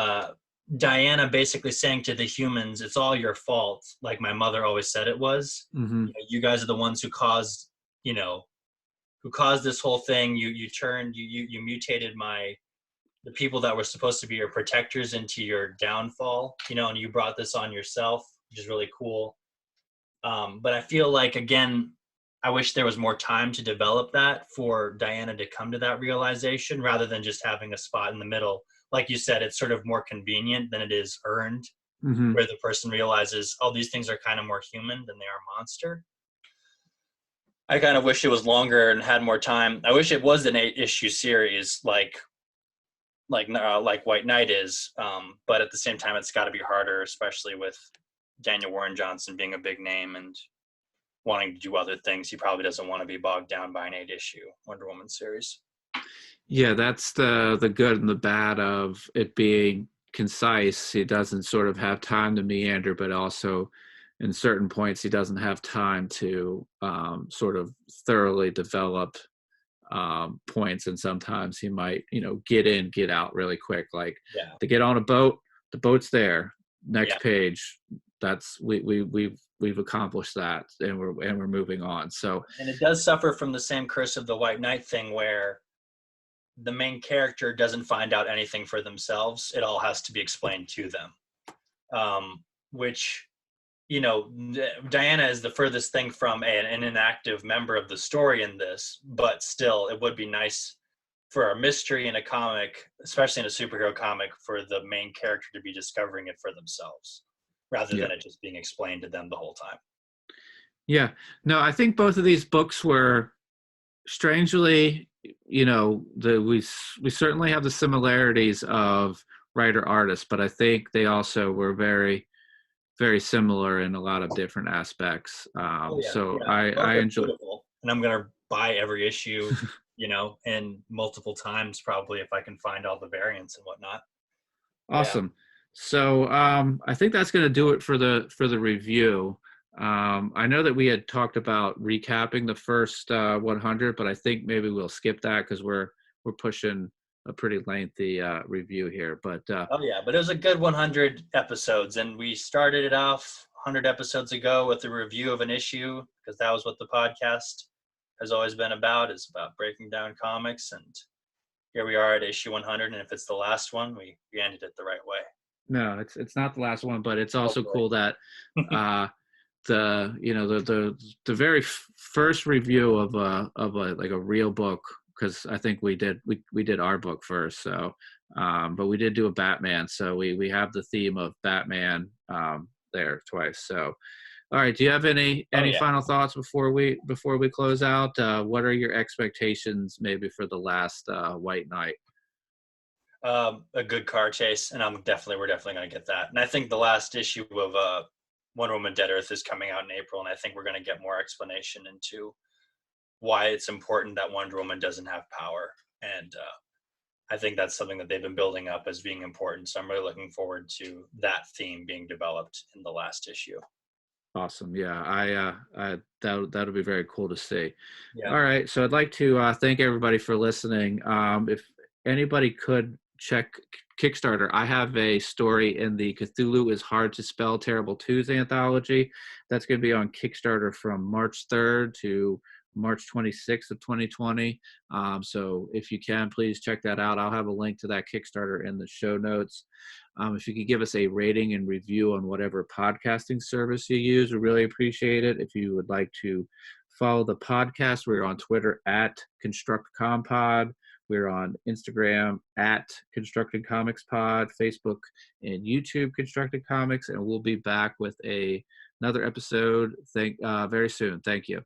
[SPEAKER 2] Diana basically saying to the humans, "It's all your fault. Like my mother always said it was.
[SPEAKER 1] Mm-hmm.
[SPEAKER 2] You guys are the ones who caused this whole thing. You turned you mutated the people that were supposed to be your protectors into your downfall. And you brought this on yourself, which is really cool. But I feel like, again, I wish there was more time to develop that for Diana to come to that realization, rather than just having a spot in the middle. Like you said, it's sort of more convenient than it is earned, where the person realizes, oh, these things are kind of more human than they are monster. I kind of wish it was longer and had more time. I wish it was an 8-issue series like White Knight is, but at the same time, it's got to be harder, especially with Daniel Warren Johnson being a big name and wanting to do other things. He probably doesn't want to be bogged down by an 8-issue Wonder Woman series.
[SPEAKER 1] Yeah, that's the good and the bad of it being concise. He doesn't sort of have time to meander, but also in certain points he doesn't have time to sort of thoroughly develop points, and sometimes he might get in, get out really quick. Like to get on a boat, the boat's there. Next page, that's we've accomplished that, and we're moving on. So,
[SPEAKER 2] and it does suffer from the same curse of the White Knight thing, where the main character doesn't find out anything for themselves. It all has to be explained to them, which Diana is the furthest thing from an inactive member of the story in this, but still, it would be nice for a mystery in a comic, especially in a superhero comic, for the main character to be discovering it for themselves, rather than it just being explained to them the whole time.
[SPEAKER 1] Yeah. No, I think both of these books were strangely we certainly have the similarities of writer artist, but I think they also were very, very similar in a lot of different aspects.
[SPEAKER 2] Oh yeah,
[SPEAKER 1] So
[SPEAKER 2] yeah.
[SPEAKER 1] I
[SPEAKER 2] Both are
[SPEAKER 1] enjoy.
[SPEAKER 2] beautiful, and I'm gonna buy every issue, and multiple times probably if I can find all the variants and whatnot. Yeah.
[SPEAKER 1] Awesome. So I think that's going to do it for the review. I know that we had talked about recapping the first 100, but I think maybe we'll skip that because we're pushing a pretty lengthy review here. But
[SPEAKER 2] Oh yeah, but it was a good 100 episodes, and we started it off 100 episodes ago with a review of an issue because that was what the podcast has always been about. Is about breaking down comics, and here we are at issue 100. And if it's the last one, we ended it the right way.
[SPEAKER 1] no, it's not the last one, but it's also
[SPEAKER 2] Hopefully.
[SPEAKER 1] cool that uh, the very first review of a like a real book, because I think we did our book first, so but we did do a Batman, so we have the theme of Batman there twice. So all right, do you have
[SPEAKER 2] Oh
[SPEAKER 1] any
[SPEAKER 2] yeah.
[SPEAKER 1] final thoughts before we close out? What are your expectations maybe for the last White Knight?
[SPEAKER 2] A good car chase, and we're definitely going to get that. And I think the last issue of Wonder Woman: Dead Earth is coming out in April, and I think we're going to get more explanation into why it's important that Wonder Woman doesn't have power. And I think that's something that they've been building up as being important. So I'm really looking forward to that theme being developed in the last issue.
[SPEAKER 1] Awesome. Yeah, that'll be very cool to see.
[SPEAKER 2] Yeah.
[SPEAKER 1] All right, so I'd like to thank everybody for listening. If anybody could check Kickstarter, I have a story in the Cthulhu is Hard to Spell Terrible Twos anthology. That's going to be on Kickstarter from March 3rd to March 26th of 2020. So if you can, please check that out. I'll have a link to that Kickstarter in the show notes. If you could give us a rating and review on whatever podcasting service you use, we really appreciate it. If you would like to follow the podcast, we're on Twitter at ConstructCompod. We're on Instagram at Constructed Comics Pod, Facebook and YouTube Constructed Comics, and we'll be back with another episode very soon. Thank you.